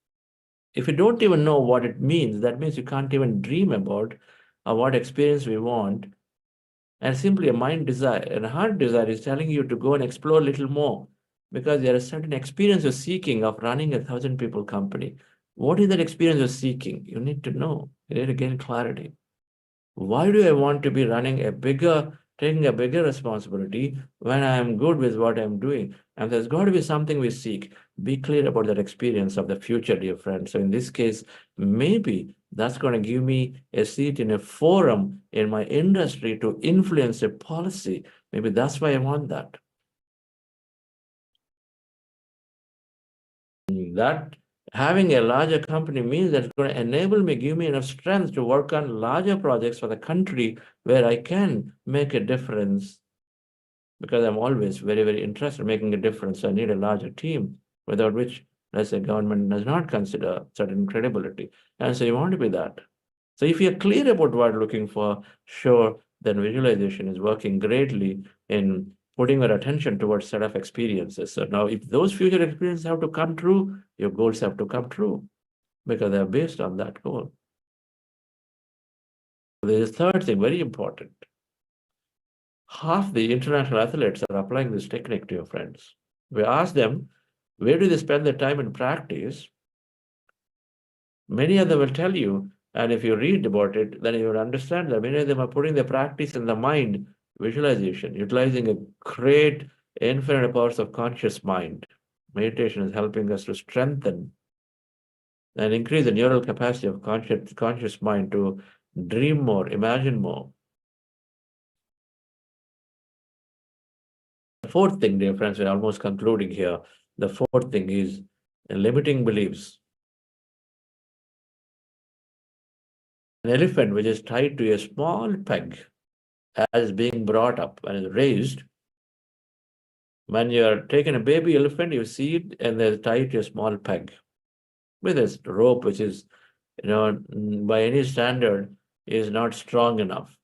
Speaker 1: If you don't even know what it means, that means you can't even dream about what experience we want. And simply a mind desire and a heart desire is telling you to go and explore a little more, because there is a certain experience you're seeking of running a 1,000 people company. What is that experience you're seeking? You need to know. You need to gain clarity. Why do I want to be taking a bigger responsibility when I am good with what I'm doing? And there's got to be something we seek. Be clear about that experience of the future, dear friend. So in this case, maybe that's going to give me a seat in a forum in my industry to influence a policy. Maybe that's why I want that. That having a larger company means that it's going to enable me, give me enough strength to work on larger projects for the country where I can make a difference, because I'm always very, very interested in making a difference. I need a larger team, without which, let's say, government does not consider certain credibility. And so you want to be that. So if you're clear about what you're looking for, sure, then visualization is working greatly in putting your attention towards set of experiences. So now if those future experiences have to come true, your goals have to come true, because they're based on that goal. There's a third thing, very important. Half the international athletes are applying this technique to your friends. We ask them, where do they spend their time in practice? Many of them will tell you, and if you read about it, then you will understand that many of them are putting their practice in the mind, visualization, utilizing a great infinite powers of conscious mind. Meditation is helping us to strengthen and increase the neural capacity of conscious mind to dream more, imagine more. The fourth thing, dear friends, we're almost concluding here. The fourth thing is limiting beliefs. An elephant which is tied to a small peg as being brought up and is raised. When you're taking a baby elephant, you see it and they're tied to a small peg with a rope, which is, by any standard, is not strong enough.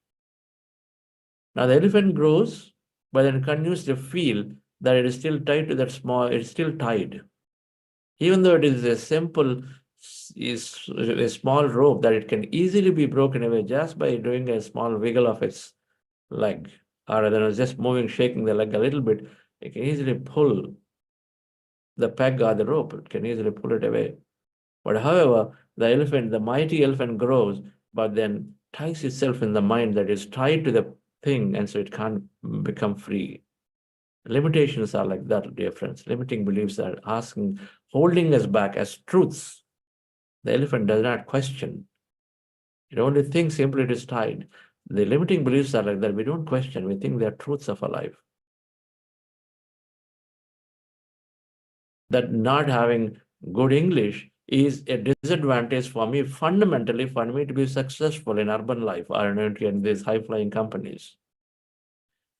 Speaker 1: Now the elephant grows, but then continues to feel that it is still tied to that it's still tied. Even though it is a simple, is a small rope that it can easily be broken away just by doing a small wiggle of its leg, or rather just shaking the leg a little bit, It can easily pull the peg or the rope. It can easily pull it away. But however, the mighty elephant grows, but then ties itself in the mind that is tied to the thing, and so it can't become free. Limitations are like that, dear friends. Limiting beliefs are holding us back as truths. The elephant does not question. It only thinks simply it is tied. The limiting beliefs are like that. We don't question. We think they are truths of our life. That not having good English is a disadvantage for me, fundamentally, for me to be successful in urban life or in these high-flying companies.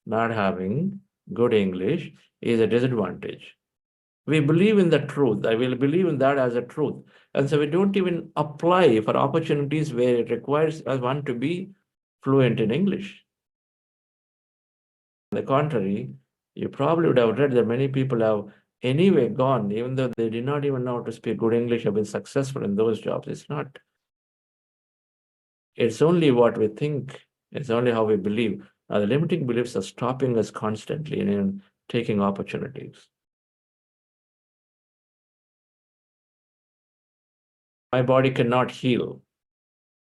Speaker 1: Not having good English is a disadvantage. We believe in the truth. I will believe in that as a truth. And so we don't even apply for opportunities where it requires us one to be fluent in English. On the contrary, you probably would have read that many people have anyway gone, even though they did not even know how to speak good English, have been successful in those jobs. It's not. It's only what we think. It's only how we believe. Now, the limiting beliefs are stopping us constantly in taking opportunities. My body cannot heal.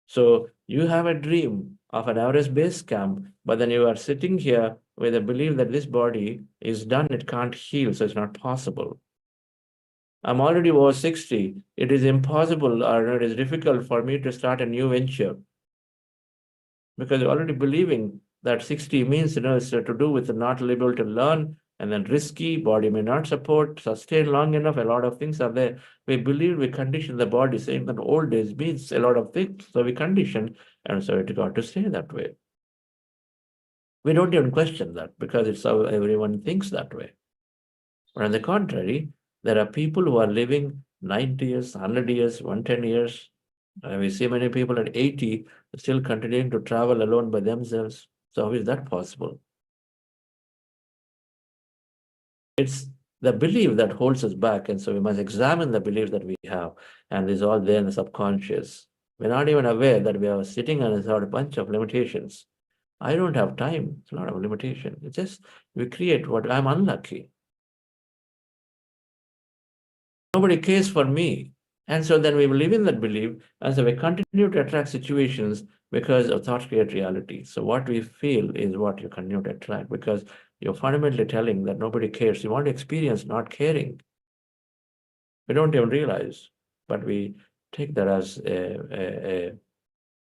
Speaker 1: So you have a dream of an Everest base camp, but then you are sitting here with a belief that this body is done, it can't heal, so it's not possible. I'm already over 60. It is impossible or it is difficult for me to start a new venture because you're already believing that 60 means, it's to do with not able to learn and then risky, body may not sustain long enough. A lot of things are there. We believe, we condition the body saying that old age means a lot of things. So we condition, and so it got to stay that way. We don't even question that because it's how everyone thinks that way. But on the contrary, there are people who are living 90 years, 100 years, 110 years. We see many people at 80 still continuing to travel alone by themselves. So how is that possible? It's the belief that holds us back. And so we must examine the belief that we have. And it's all there in the subconscious. We're not even aware that we are sitting on a bunch of limitations. I don't have time. It's a lot of limitation. It's just we create what I'm unlucky. Nobody cares for me. And so then we live in that belief. And so we continue to attract situations because of thoughts create reality. So what we feel is what you continue to attract because you're fundamentally telling that nobody cares. You want to experience not caring. We don't even realize, but we take that as a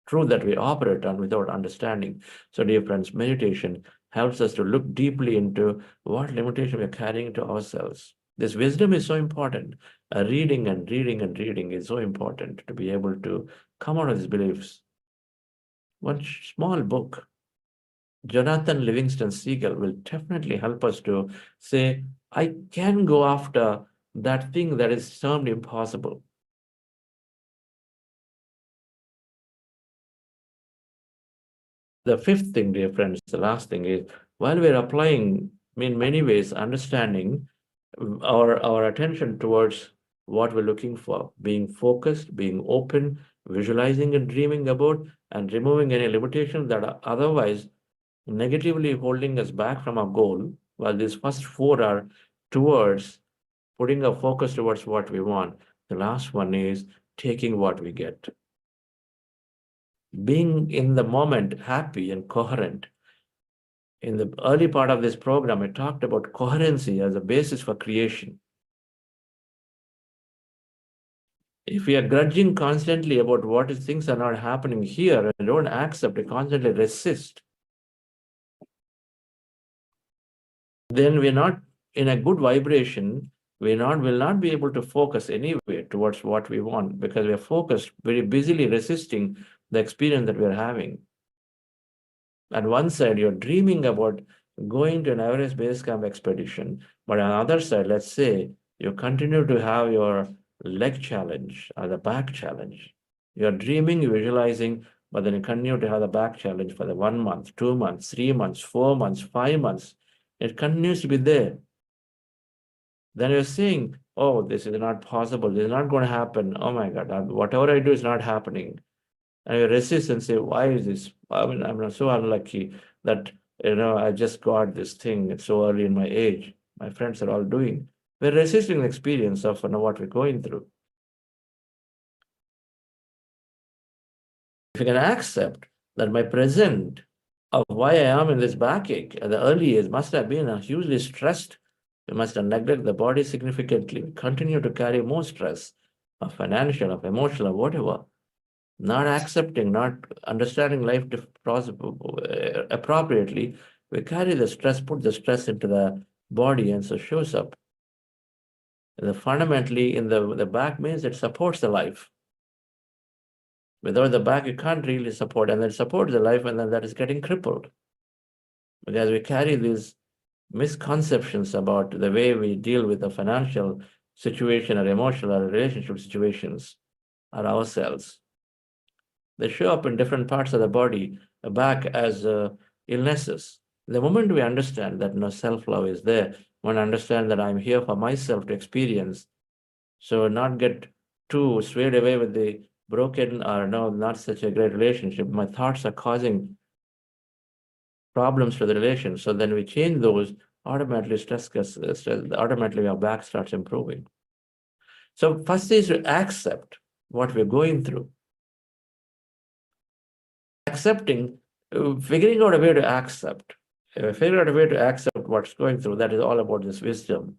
Speaker 1: truth that we operate on without understanding. So dear friends, meditation helps us to look deeply into what limitation we're carrying to ourselves. This wisdom is so important. Reading and reading and reading is so important to be able to come out of these beliefs. One small book, Jonathan Livingston Seagull, will definitely help us to say, I can go after that thing that is termed impossible. The fifth thing, dear friends, the last thing is, while we're applying, in many ways, understanding our attention towards what we're looking for, being focused, being open, visualizing and dreaming about, and removing any limitations that are otherwise negatively holding us back from our goal, while these first four are towards putting our focus towards what we want. The last one is taking what we get. Being in the moment, happy and coherent. In the early part of this program, I talked about coherency as a basis for creation. If we are grudging constantly about what is things are not happening here and don't accept, we constantly resist, then we're not in a good vibration. We will not be able to focus anyway towards what we want because we are focused, very busily resisting the experience that we're having. On one side, you're dreaming about going to an Everest base camp expedition, but on the other side, let's say you continue to have your leg challenge or the back challenge. You're dreaming, visualizing, but then you continue to have the back challenge for the 1 month, 2 months, 3 months, 4 months, 5 months. It continues to be there. Then you're saying, oh, this is not possible. This is not going to happen. Oh my God, whatever I do is not happening. And you resist and say, why is this? I mean, I'm not so unlucky that, I just got this thing so early in my age. my friends are all doing. We're resisting the experience of what we're going through. If you can accept that my present of why I am in this backache at the early years must have been hugely stressed, we must have neglected the body significantly. We continue to carry more stress of financial, of emotional, of whatever. Not accepting, not understanding life appropriately, we carry the stress, put the stress into the body, and so shows up. Fundamentally, in the back means it supports the life. Without the back, you can't really support, and then supports the life, and then that is getting crippled. Because we carry these misconceptions about the way we deal with the financial situation or emotional or relationship situations or ourselves. They show up in different parts of the body, back as illnesses. The moment we understand that self-love is there, when I understand that I'm here for myself to experience, so not get too swayed away with the broken or not such a great relationship. My thoughts are causing problems to the relation. So then we change those, automatically automatically our back starts improving. So first is to accept what we're going through. Accepting, figuring out a way to accept. Figure out a way to accept what's going through. That is all about this wisdom.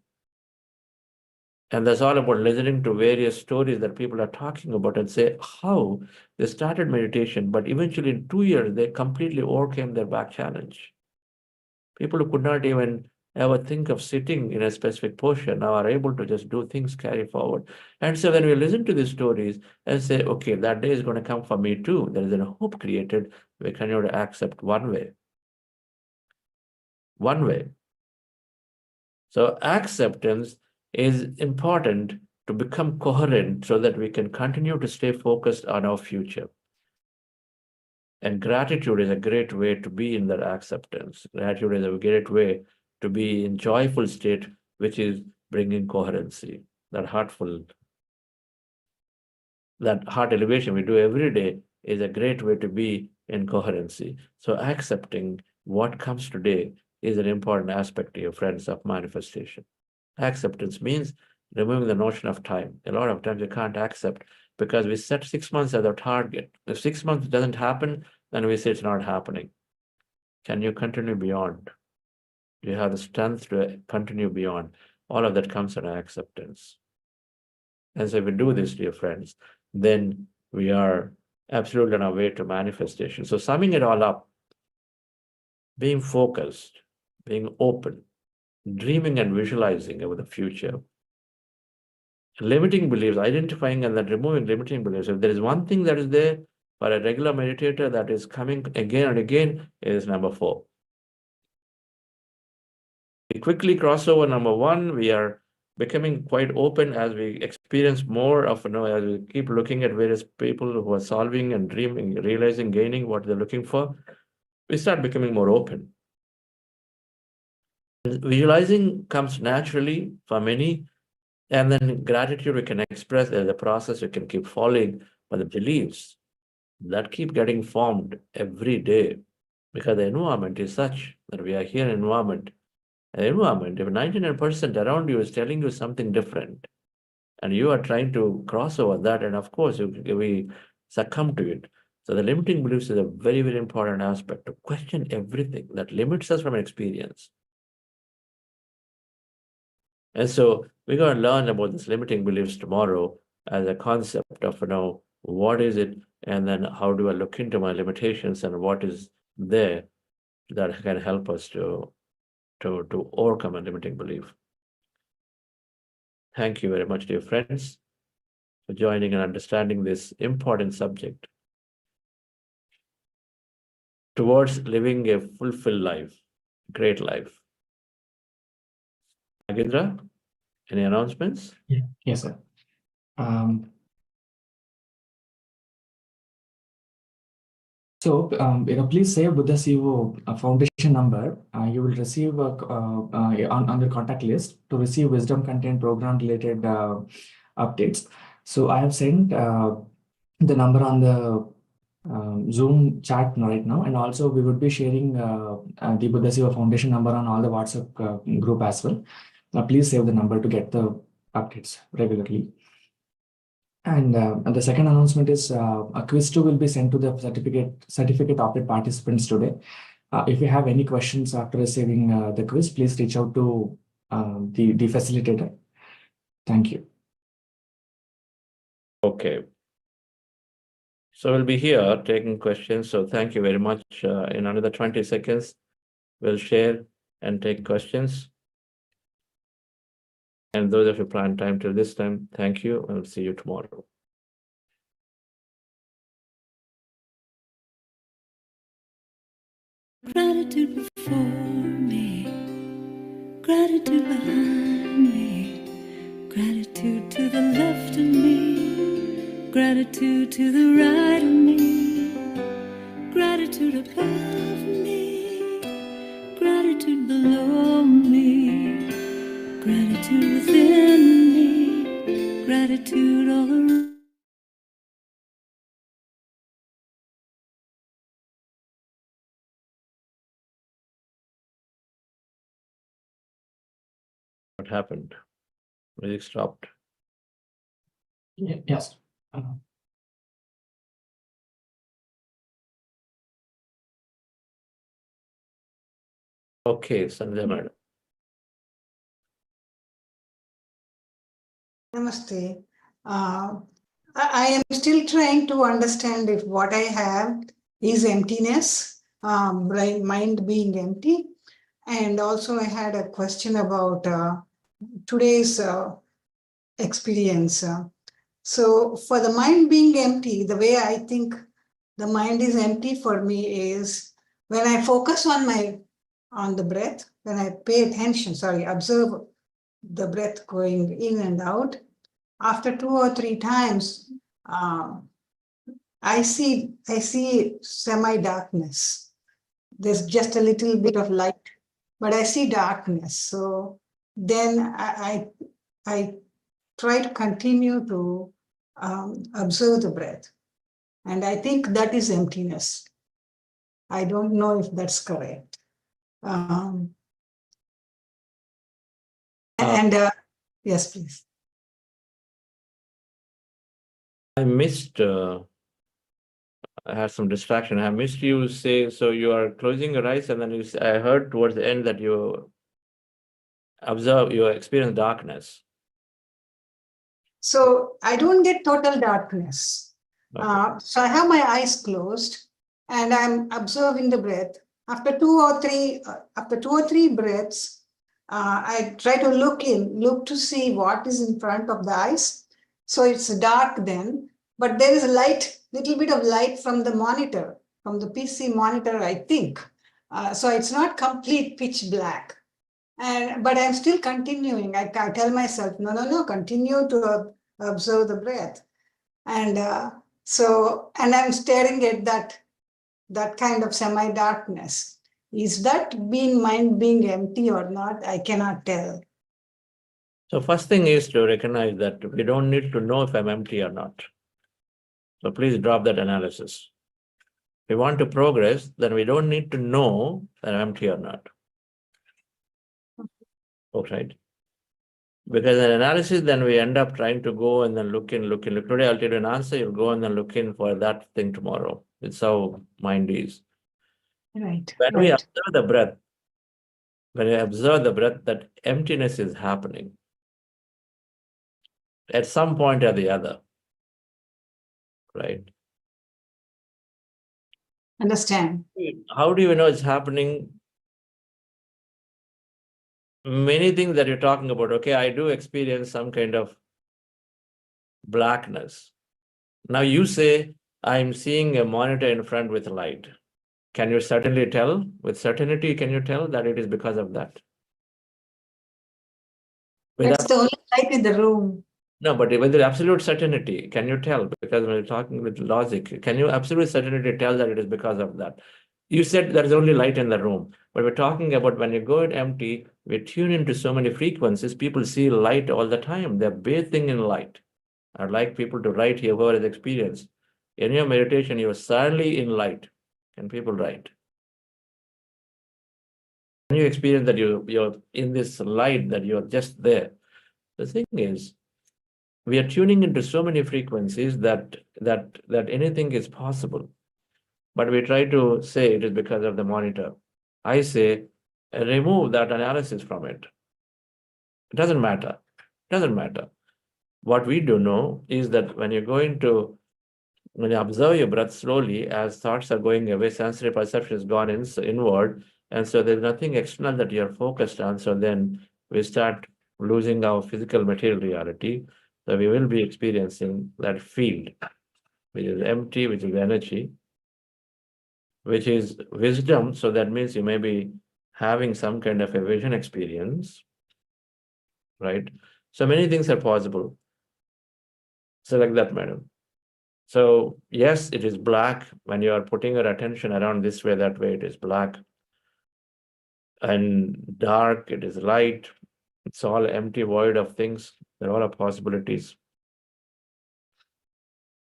Speaker 1: And that's all about listening to various stories that people are talking about and say how they started meditation, but eventually in 2 years, they completely overcame their back challenge. People who could not even ever think of sitting in a specific posture now are able to just do things, carry forward. And so when we listen to these stories and say, okay, that day is going to come for me too, there is a hope created, we continue to accept one way. One way. So acceptance is important to become coherent so that we can continue to stay focused on our future. And gratitude is a great way to be in that acceptance. Gratitude is a great way to be in joyful state, which is bringing coherency. That heart elevation we do every day is a great way to be in coherency. So accepting what comes today is an important aspect, dear friends, of manifestation. Acceptance means removing the notion of time. A lot of times we can't accept because we set 6 months as our target. If 6 months doesn't happen, then we say it's not happening. Can you continue beyond? Do you have the strength to continue beyond? All of that comes under acceptance. And so if we do this, dear friends, then we are absolutely on our way to manifestation. So summing it all up, being focused, being open, dreaming and visualizing over the future, limiting beliefs, identifying and then removing limiting beliefs. If there is one thing that is there for a regular meditator that is coming again and again, it is number 4. We quickly cross over number 1. We are becoming quite open as we experience more of, as we keep looking at various people who are solving and dreaming, realizing, gaining what they're looking for, we start becoming more open. Visualizing comes naturally for many, and then gratitude we can express as a process we can keep following, but the beliefs that keep getting formed every day, because the environment is such that we are here in environment. An environment, if 99% around you is telling you something different, and you are trying to cross over that, and of course we succumb to it. So the limiting beliefs is a very, very important aspect, to question everything that limits us from experience. And so we're going to learn about these limiting beliefs tomorrow as a concept of, what is it, and then how do I look into my limitations and what is there that can help us to overcome a limiting belief. Thank you very much, dear friends, for joining and understanding this important subject towards living a fulfilled life, great life. Nagendra, any announcements?
Speaker 3: Yeah. Yes, sir. Please save Buddha CEO foundation number. You will receive on the contact list to receive wisdom content program related updates. So I have sent the number on the Zoom chat right now, and also we would be sharing the Buddha Siva Foundation number on all the WhatsApp group as well. Please save the number to get the updates regularly. And the second announcement is a quiz too will be sent to the certificate opted participants today. If you have any questions after receiving the quiz, please reach out to the facilitator. Thank you.
Speaker 1: Okay. So we'll be here taking questions. So thank you very much. In another 20 seconds, we'll share and take questions. And those of you plan time till this time, thank you. I'll see you tomorrow.
Speaker 2: Gratitude before me, gratitude behind me, gratitude to the left of me, gratitude to the right of me, gratitude above me, gratitude below me, gratitude within me, gratitude all around.
Speaker 1: What happened? Music stopped.
Speaker 3: Yes.
Speaker 1: Okay, Sanjay madam.
Speaker 4: Namaste. I am still trying to understand if what I have is emptiness, mind being empty. And also I had a question about today's experience. So for the mind being empty, the way I think the mind is empty for me is when I focus on the breath, when I pay attention, observe the breath going in and out. After 2 or 3 times, I see semi-darkness. There's just a little bit of light, but I see darkness. So then I try to continue to observe the breath. And I think that is emptiness. I don't know if that's correct. Yes, please.
Speaker 1: I missed, I had some distraction. I missed you say, so you are closing your eyes and then I heard towards the end that you experience darkness.
Speaker 4: So I don't get total darkness.
Speaker 1: Okay.
Speaker 4: So I have my eyes closed and I'm observing the breath. After two or three breaths, I try to look to see what is in front of the eyes. So it's dark then, but there is a little bit of light from the monitor, from the PC monitor, I think. So it's not complete pitch black. But I'm still continuing. I tell myself, no, continue to observe the breath. And I'm staring at that kind of semi-darkness. Is that mind being empty or not? I cannot tell.
Speaker 1: So first thing is to recognize that we don't need to know if I'm empty or not. So please drop that analysis. If we want to progress, then we don't need to know that I'm empty or not. Okay. Because in analysis, then we end up trying to go and then look in. Today I'll tell you an answer, you'll go and then look in for that thing tomorrow. It's how mind is.
Speaker 4: Right.
Speaker 1: When we observe the breath, that emptiness is happening at some point or the other, right?
Speaker 4: Understand.
Speaker 1: How do you know it's happening? Many things that you're talking about, okay, I do experience some kind of blackness. Now you say, I'm seeing a monitor in front with light. Can you certainly tell, with certainty, can you tell that it is because of that?
Speaker 4: That's the only light in the room.
Speaker 1: No, but with absolute certainty, can you tell? Because when you're talking with logic, can you absolute certainty tell that it is because of that? You said there's only light in the room, but we're talking about when you go in empty, we tune into so many frequencies, people see light all the time. They're bathing in light. I'd like people to write here whoever has experience. In your meditation, you're suddenly in light. Can people write? When you experience that you're in this light, that you're just there. The thing is, we are tuning into so many frequencies that anything is possible. But we try to say it is because of the monitor. I say, remove that analysis from it. It doesn't matter. It doesn't matter. What we do know is that when you observe your breath slowly, as thoughts are going away, sensory perception is gone inward, and so there's nothing external that you're focused on. So then we start losing our physical material reality. So we will be experiencing that field, which is empty, which is energy, which is wisdom. So that means you may be having some kind of a vision experience, right? So many things are possible. So like that, madam. So yes, it is black. When you are putting your attention around this way, that way, it is black. And dark, it is light. It's all empty, void of things. There are all possibilities.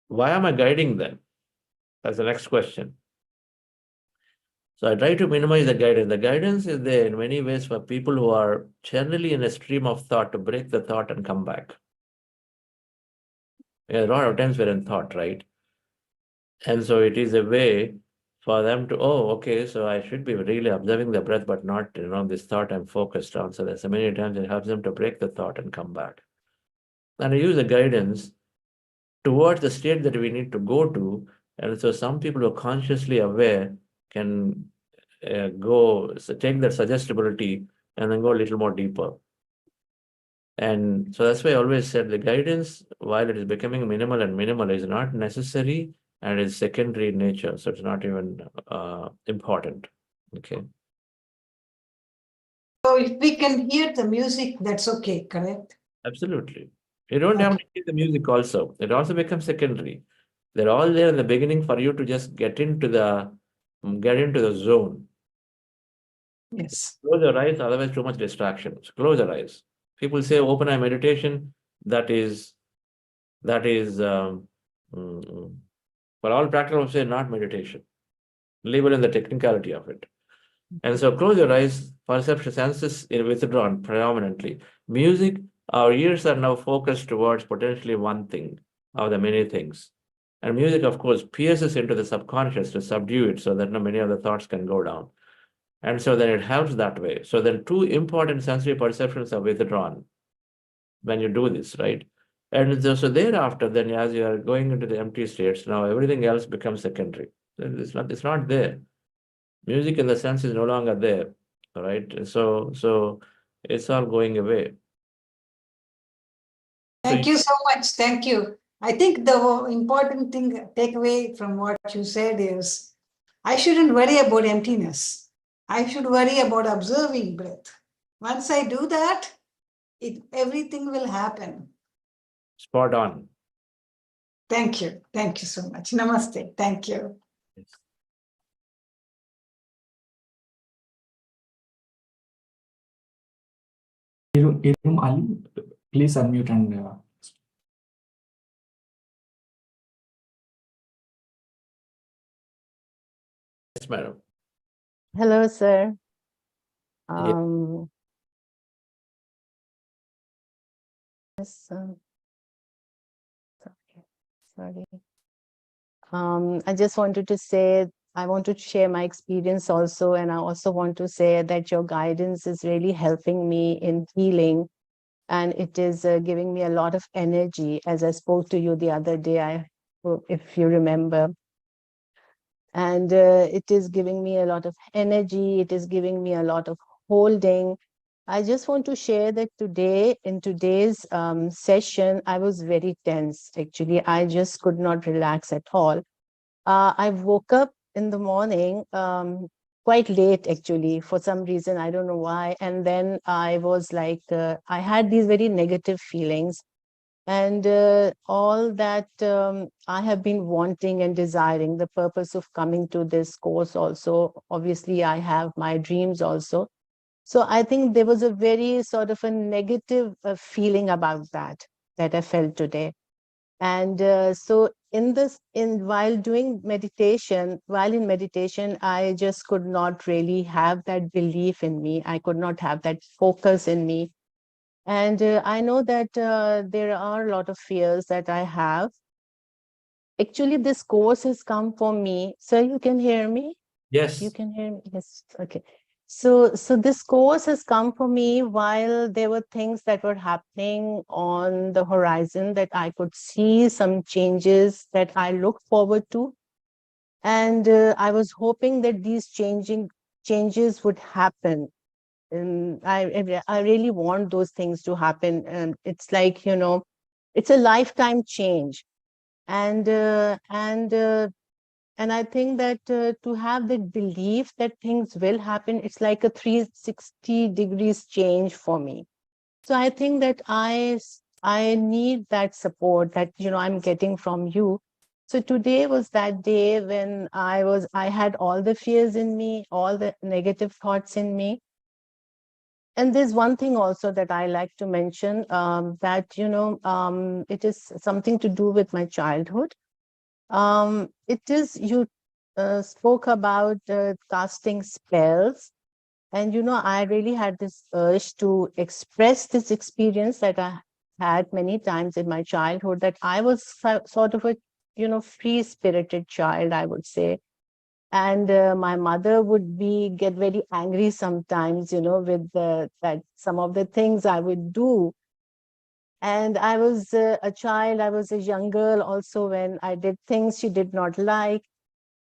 Speaker 1: Why am I guiding them? That's the next question. So I try to minimize the guidance. The guidance is there in many ways for people who are generally in a stream of thought to break the thought and come back. A lot of times we're in thought, right? And so it is a way for them to, oh, okay, so I should be really observing the breath, but not, this thought I'm focused on. So there's so many times it helps them to break the thought and come back. And I use the guidance towards the state that we need to go to. And so some people who are consciously aware can take that suggestibility and then go a little more deeper. And so that's why I always said the guidance, while it is becoming minimal, is not necessary and is secondary in nature. So it's not even important. Okay.
Speaker 4: So if we can hear the music, that's okay, correct?
Speaker 1: Absolutely. You don't have to hear the music also. It also becomes secondary. They're all there in the beginning for you to just get into the zone.
Speaker 4: Yes.
Speaker 1: Close your eyes, otherwise too much distractions. Close your eyes. People say open eye meditation. That is for all practical purposes not meditation. Leave it in the technicality of it. And so close your eyes, perception senses are withdrawn predominantly. Music, our ears are now focused towards potentially one thing of the many things. And music, of course, pierces into the subconscious to subdue it so that many other thoughts can go down. And so then it helps that way. So then two important sensory perceptions are withdrawn when you do this, right? And so thereafter, then as you are going into the empty states, now everything else becomes secondary. It's not there. Music in the sense is no longer there, right? So it's all going away.
Speaker 4: Thank you so much. Thank you. I think the important thing, takeaway from what you said is, I shouldn't worry about emptiness. I should worry about observing breath. Once I do that, everything will happen.
Speaker 1: Spot on.
Speaker 4: Thank you. Thank you so much. Namaste. Thank you.
Speaker 1: Yes.
Speaker 3: Irum Ali, please unmute and
Speaker 1: Yes, madam.
Speaker 5: Hello, sir. Yes, sorry. I just wanted to say, I want to share my experience also, and I also want to say that your guidance is really helping me in healing, and it is giving me a lot of energy. As I spoke to you the other day, if you remember, and it is giving me a lot of energy. It is giving me a lot of holding. I just want to share that today, in today's session, I was very tense. Actually, I just could not relax at all. I woke up in the morning quite late, actually, for some reason. I don't know why. And then I was like, I had these very negative feelings. And all that I have been wanting and desiring, the purpose of coming to this course also. Obviously, I have my dreams also. So I think there was a very sort of a negative feeling about that I felt today. And so while in meditation, I just could not really have that belief in me. I could not have that focus in me. And I know that there are a lot of fears that I have. Actually, this course has come for me. Sir, you can hear me?
Speaker 1: Yes.
Speaker 5: You can hear me? Yes. Okay. So this course has come for me while there were things that were happening on the horizon that I could see some changes that I looked forward to. And I was hoping that these changes would happen. And I really want those things to happen. And it's like, it's a lifetime change. And I think that to have that belief that things will happen, it's like a 360 degrees change for me. So I think that I need that support that, I'm getting from you. So today was that day when I had all the fears in me, all the negative thoughts in me. And there's one thing also that I like to mention, that, it is something to do with my childhood. You spoke about casting spells. And, I really had this urge to express this experience that I had many times in my childhood, that I was sort of a, free-spirited child, I would say. And my mother would get very angry sometimes, with that some of the things I would do. And I was a child, I was a young girl also when I did things she did not like.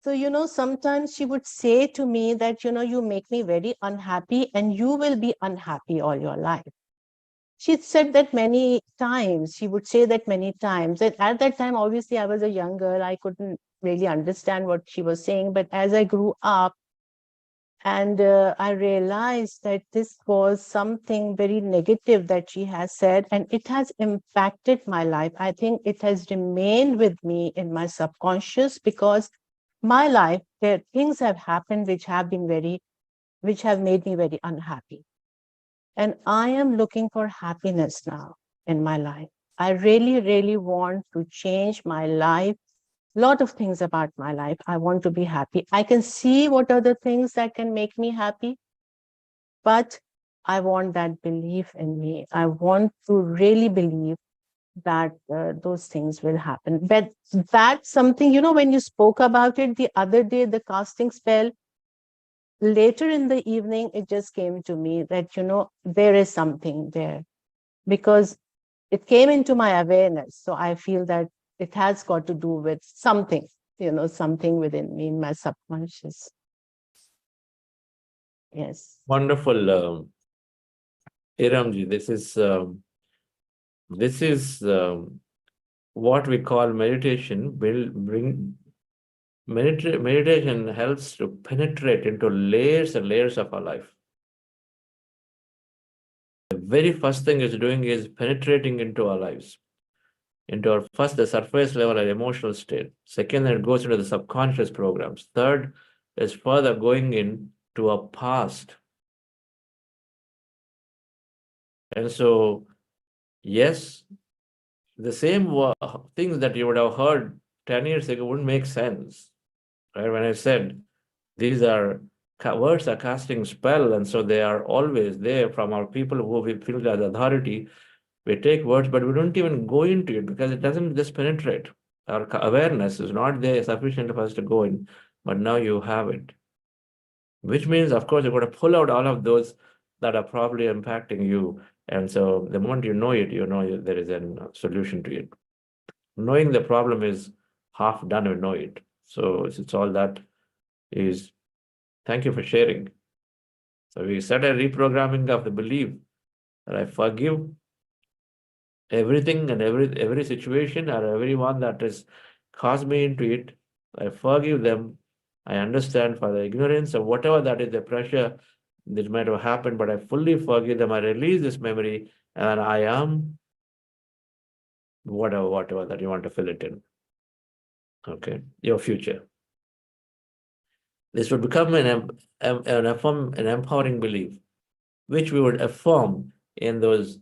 Speaker 5: So, sometimes she would say to me that, you make me very unhappy and you will be unhappy all your life. She said that many times, she would say that many times. And at that time, obviously, I was a young girl. I couldn't really understand what she was saying. But as I grew up, and I realized that this was something very negative that she has said, and it has impacted my life. I think it has remained with me in my subconscious, because my life, things have happened which have made me very unhappy. And I am looking for happiness now in my life. I really, really want to change my life. Lot of things about my life. I want to be happy. I can see what are the things that can make me happy, but I want that belief in me. I want to really believe that those things will happen. But that's something, when you spoke about it the other day, the casting spell, later in the evening, it just came to me that, there is something there, because it came into my awareness. So I feel that it has got to do with something, something within me, in my subconscious. Yes.
Speaker 1: Wonderful, Iramji. This is what we call meditation. Meditation helps to penetrate into layers and layers of our life. The very first thing it's doing is penetrating into our lives, into our the surface level and emotional state. Second, it goes into the subconscious programs. Third is further going into our past. And so, yes, the same things that you would have heard 10 years ago wouldn't make sense. Right? When I said these words are casting spell, and so they are always there from our people who we feel as authority. We take words, but we don't even go into it because it doesn't just penetrate. Our awareness is not there sufficient for us to go in, but now you have it. Which means, of course, you're going to pull out all of those that are probably impacting you. And so the moment you know it, there is a solution to it. Knowing the problem is half done, you know it. So it's all that is. Thank you for sharing. So we set a reprogramming of the belief that I forgive everything and every situation or everyone that has caused me into it. I forgive them. I understand for the ignorance or whatever that is the pressure that might have happened, but I fully forgive them. I release this memory and I am whatever that you want to fill it in. Okay, your future. This would become an empowering belief, which we would affirm in those.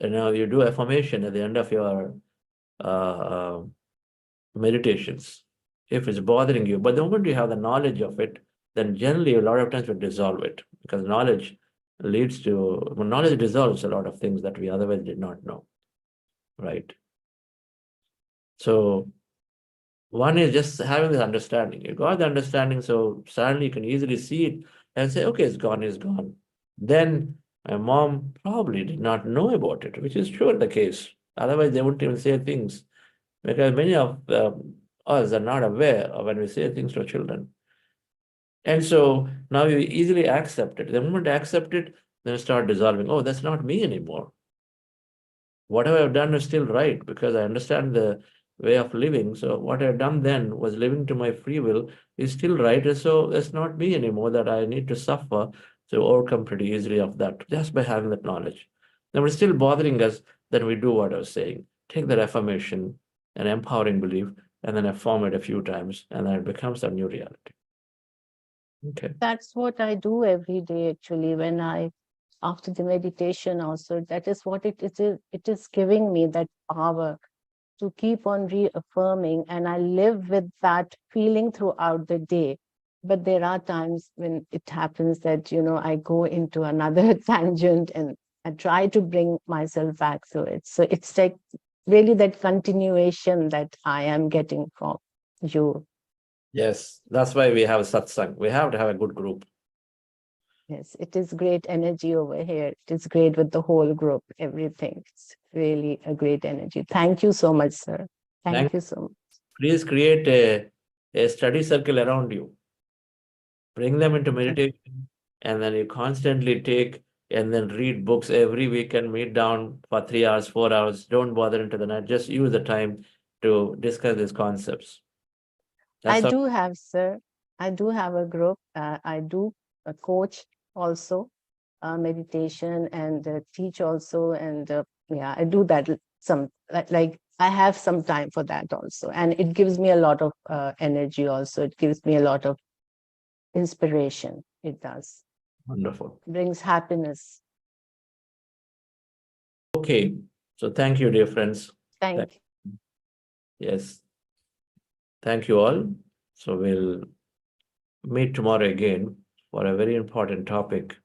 Speaker 1: You do affirmation at the end of your meditations, if it's bothering you. But the moment you have the knowledge of it, then generally a lot of times we dissolve it, because knowledge dissolves a lot of things that we otherwise did not know, right? So one is just having this understanding. You got the understanding, so suddenly you can easily see it and say, okay, it's gone, it's gone. Then my mom probably did not know about it, which is sure the case. Otherwise, they wouldn't even say things, because many of us are not aware of when we say things to our children. And so now you easily accept it. The moment you accept it, then you start dissolving. Oh, that's not me anymore. Whatever I've done is still right, because I understand the way of living. So what I've done then was living to my free will is still right. And so it's not me anymore that I need to suffer to overcome pretty easily of that, just by having that knowledge. Then it's still bothering us, then we do what I was saying. Take that affirmation, an empowering belief, and then affirm it a few times, and then it becomes a new reality. Okay.
Speaker 5: That's what I do every day, actually, after the meditation also. That is what it is. It is giving me that power to keep on reaffirming, and I live with that feeling throughout the day. But there are times when it happens that, I go into another tangent and I try to bring myself back. So it's like really that continuation that I am getting from you.
Speaker 1: Yes, that's why we have a satsang. We have to have a good group.
Speaker 5: Yes, it is great energy over here. It is great with the whole group, everything. It's really a great energy. Thank you so much, sir. Thank you so much.
Speaker 1: Please create a study circle around you. Bring them into meditation, and then you constantly take and then read books every week and meet down for 3 hours, 4 hours. Don't bother into the night. Just use the time to discuss these concepts.
Speaker 5: I do have, sir. I do have a group. I do a coach also, meditation, and teach also. And yeah, I do that like I have some time for that also. And it gives me a lot of energy also. It gives me a lot of inspiration. It does.
Speaker 1: Wonderful.
Speaker 5: Brings happiness.
Speaker 1: Okay. So thank you, dear friends.
Speaker 5: Thank you.
Speaker 1: Yes. Thank you all. So we'll meet tomorrow again for a very important topic,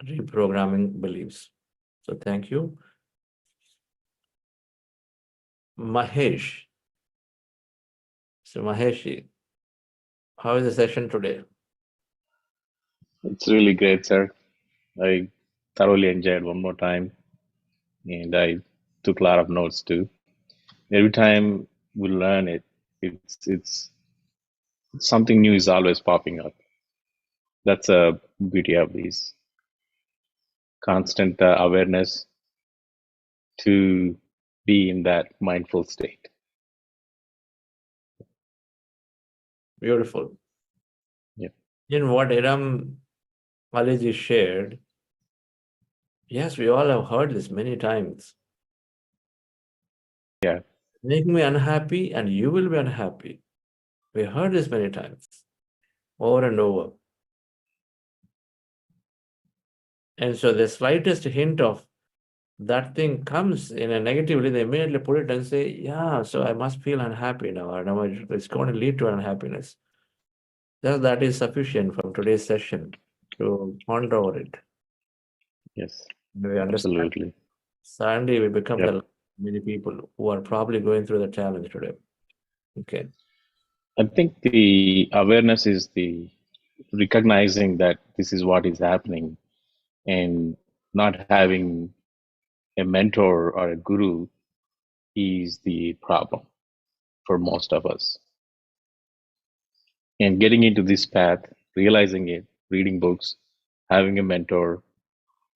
Speaker 1: reprogramming beliefs. So thank you. Mahesh. So Mahesh, how is the session today?
Speaker 6: It's really great, sir. I thoroughly enjoyed one more time, and I took a lot of notes too. Every time we learn it, it's something new is always popping up. That's a beauty of these constant awareness to be in that mindful state.
Speaker 1: Beautiful.
Speaker 6: Yeah.
Speaker 1: In what Iram Alaji shared, yes, we all have heard this many times.
Speaker 6: Yeah.
Speaker 1: Make me unhappy and you will be unhappy. We heard this many times, over and over. And so the slightest hint of that thing comes in a negatively, they immediately put it and say, yeah, so I must feel unhappy now, or it's going to lead to unhappiness. That is sufficient from today's session to ponder over it.
Speaker 6: Yes.
Speaker 1: We understand.
Speaker 6: Absolutely.
Speaker 1: Suddenly we become
Speaker 6: Yep.
Speaker 1: the many people who are probably going through the challenge today. Okay.
Speaker 6: I think the awareness is the recognizing that this is what is happening, and not having a mentor or a guru is the problem for most of us. And getting into this path, realizing it, reading books, having a mentor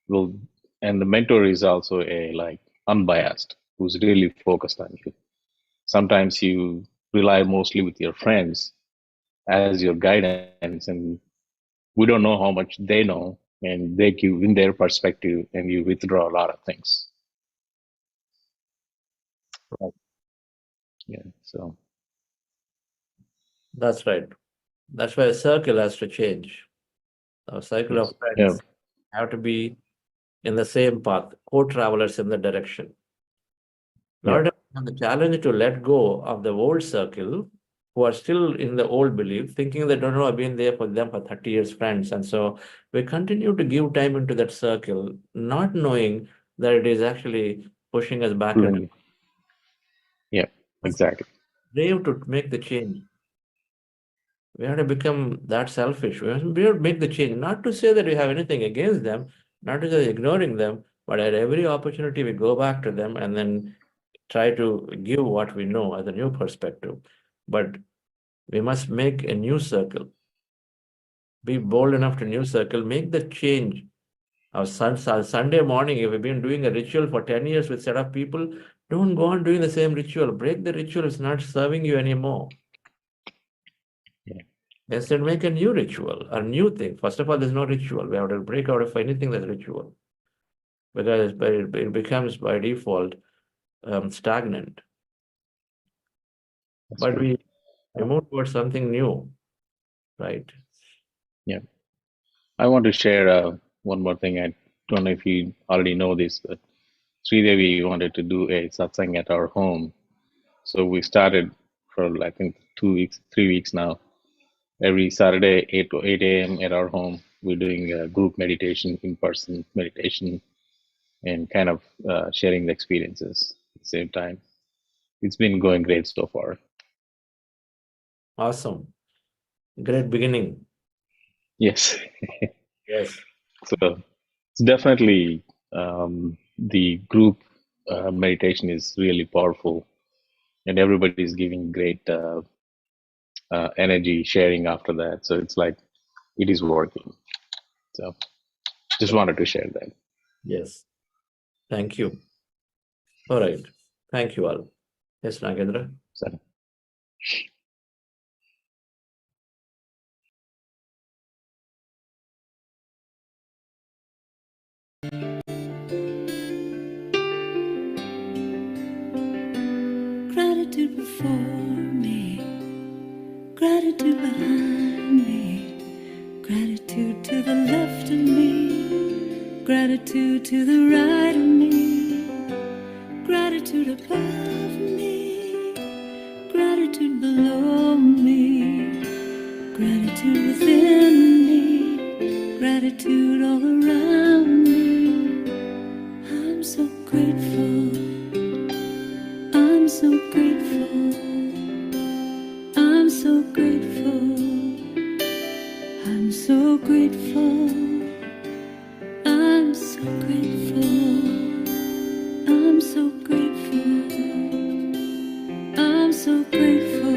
Speaker 6: and the mentor is also a unbiased, who's really focused on you. Sometimes you rely mostly with your friends as your guidance, and we don't know how much they know, and they give in their perspective, and you withdraw a lot of things.
Speaker 1: Right.
Speaker 6: Yeah. So
Speaker 1: That's right. That's why a circle has to change. A circle
Speaker 6: yes.
Speaker 1: of friends have to be in the same path, co-travelers in the direction. A lot of And the challenge is to let go of the old circle who are still in the old belief, thinking that, no, I've been there for them for 30 years, friends. And so we continue to give time into that circle, not knowing that it is actually pushing us back into.
Speaker 6: Yeah, exactly.
Speaker 1: Brave to make the change. We have to become that selfish. We have to make the change. Not to say that we have anything against them, not to say ignoring them, but at every opportunity we go back to them and then try to give what we know as a new perspective. But we must make a new circle. Be bold enough to new circle, make the change. Our Sunday morning, if we've been doing a ritual for 10 years with set of people, don't go on doing the same ritual. Break the ritual, it's not serving you anymore.
Speaker 6: Yeah.
Speaker 1: Instead, make a new ritual, a new thing. First of all, there's no ritual. We have to break out of anything that's ritual. Because it becomes by default stagnant.
Speaker 6: That's
Speaker 1: But
Speaker 6: true.
Speaker 1: we move towards something new, right?
Speaker 6: Yeah. I want to share one more thing. I don't know if you already know this, but Sridevi wanted to do a satsang at our home. So we started for, I think, 2 weeks, 3 weeks now. Every Saturday, 8 a.m. at our home, we're doing a group meditation, in-person meditation, and kind of sharing the experiences at the same time. It's been going great so far.
Speaker 1: Awesome. Great beginning.
Speaker 6: Yes.
Speaker 1: Yes.
Speaker 6: So it's definitely the group meditation is really powerful, and everybody is giving great energy sharing after that. So it's like it is working. So just wanted to share that.
Speaker 1: Yes. Thank you. All right. Thank you all. Yes, Nagendra.
Speaker 6: So,
Speaker 2: Gratitude before me, gratitude behind me, gratitude to the left of me, gratitude to the right of me, gratitude above me, gratitude below me, gratitude within me, gratitude all around me. I'm so grateful. I'm so grateful. I'm so grateful. I'm so grateful. I'm so grateful. I'm so grateful. I'm so grateful.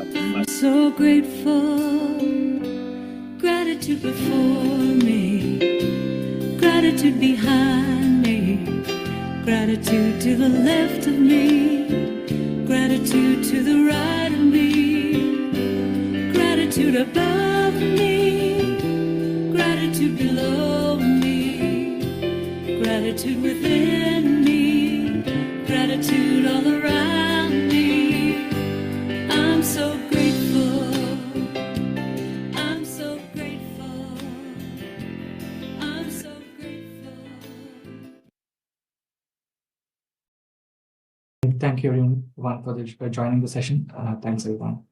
Speaker 2: I'm so grateful. Gratitude before me, gratitude behind me, gratitude to the left of me, gratitude to the right of me, gratitude above me, gratitude below me, gratitude within me, gratitude all around me. I'm so grateful. I'm so grateful. I'm so grateful.
Speaker 3: Thank you everyone for joining the session. Thanks everyone.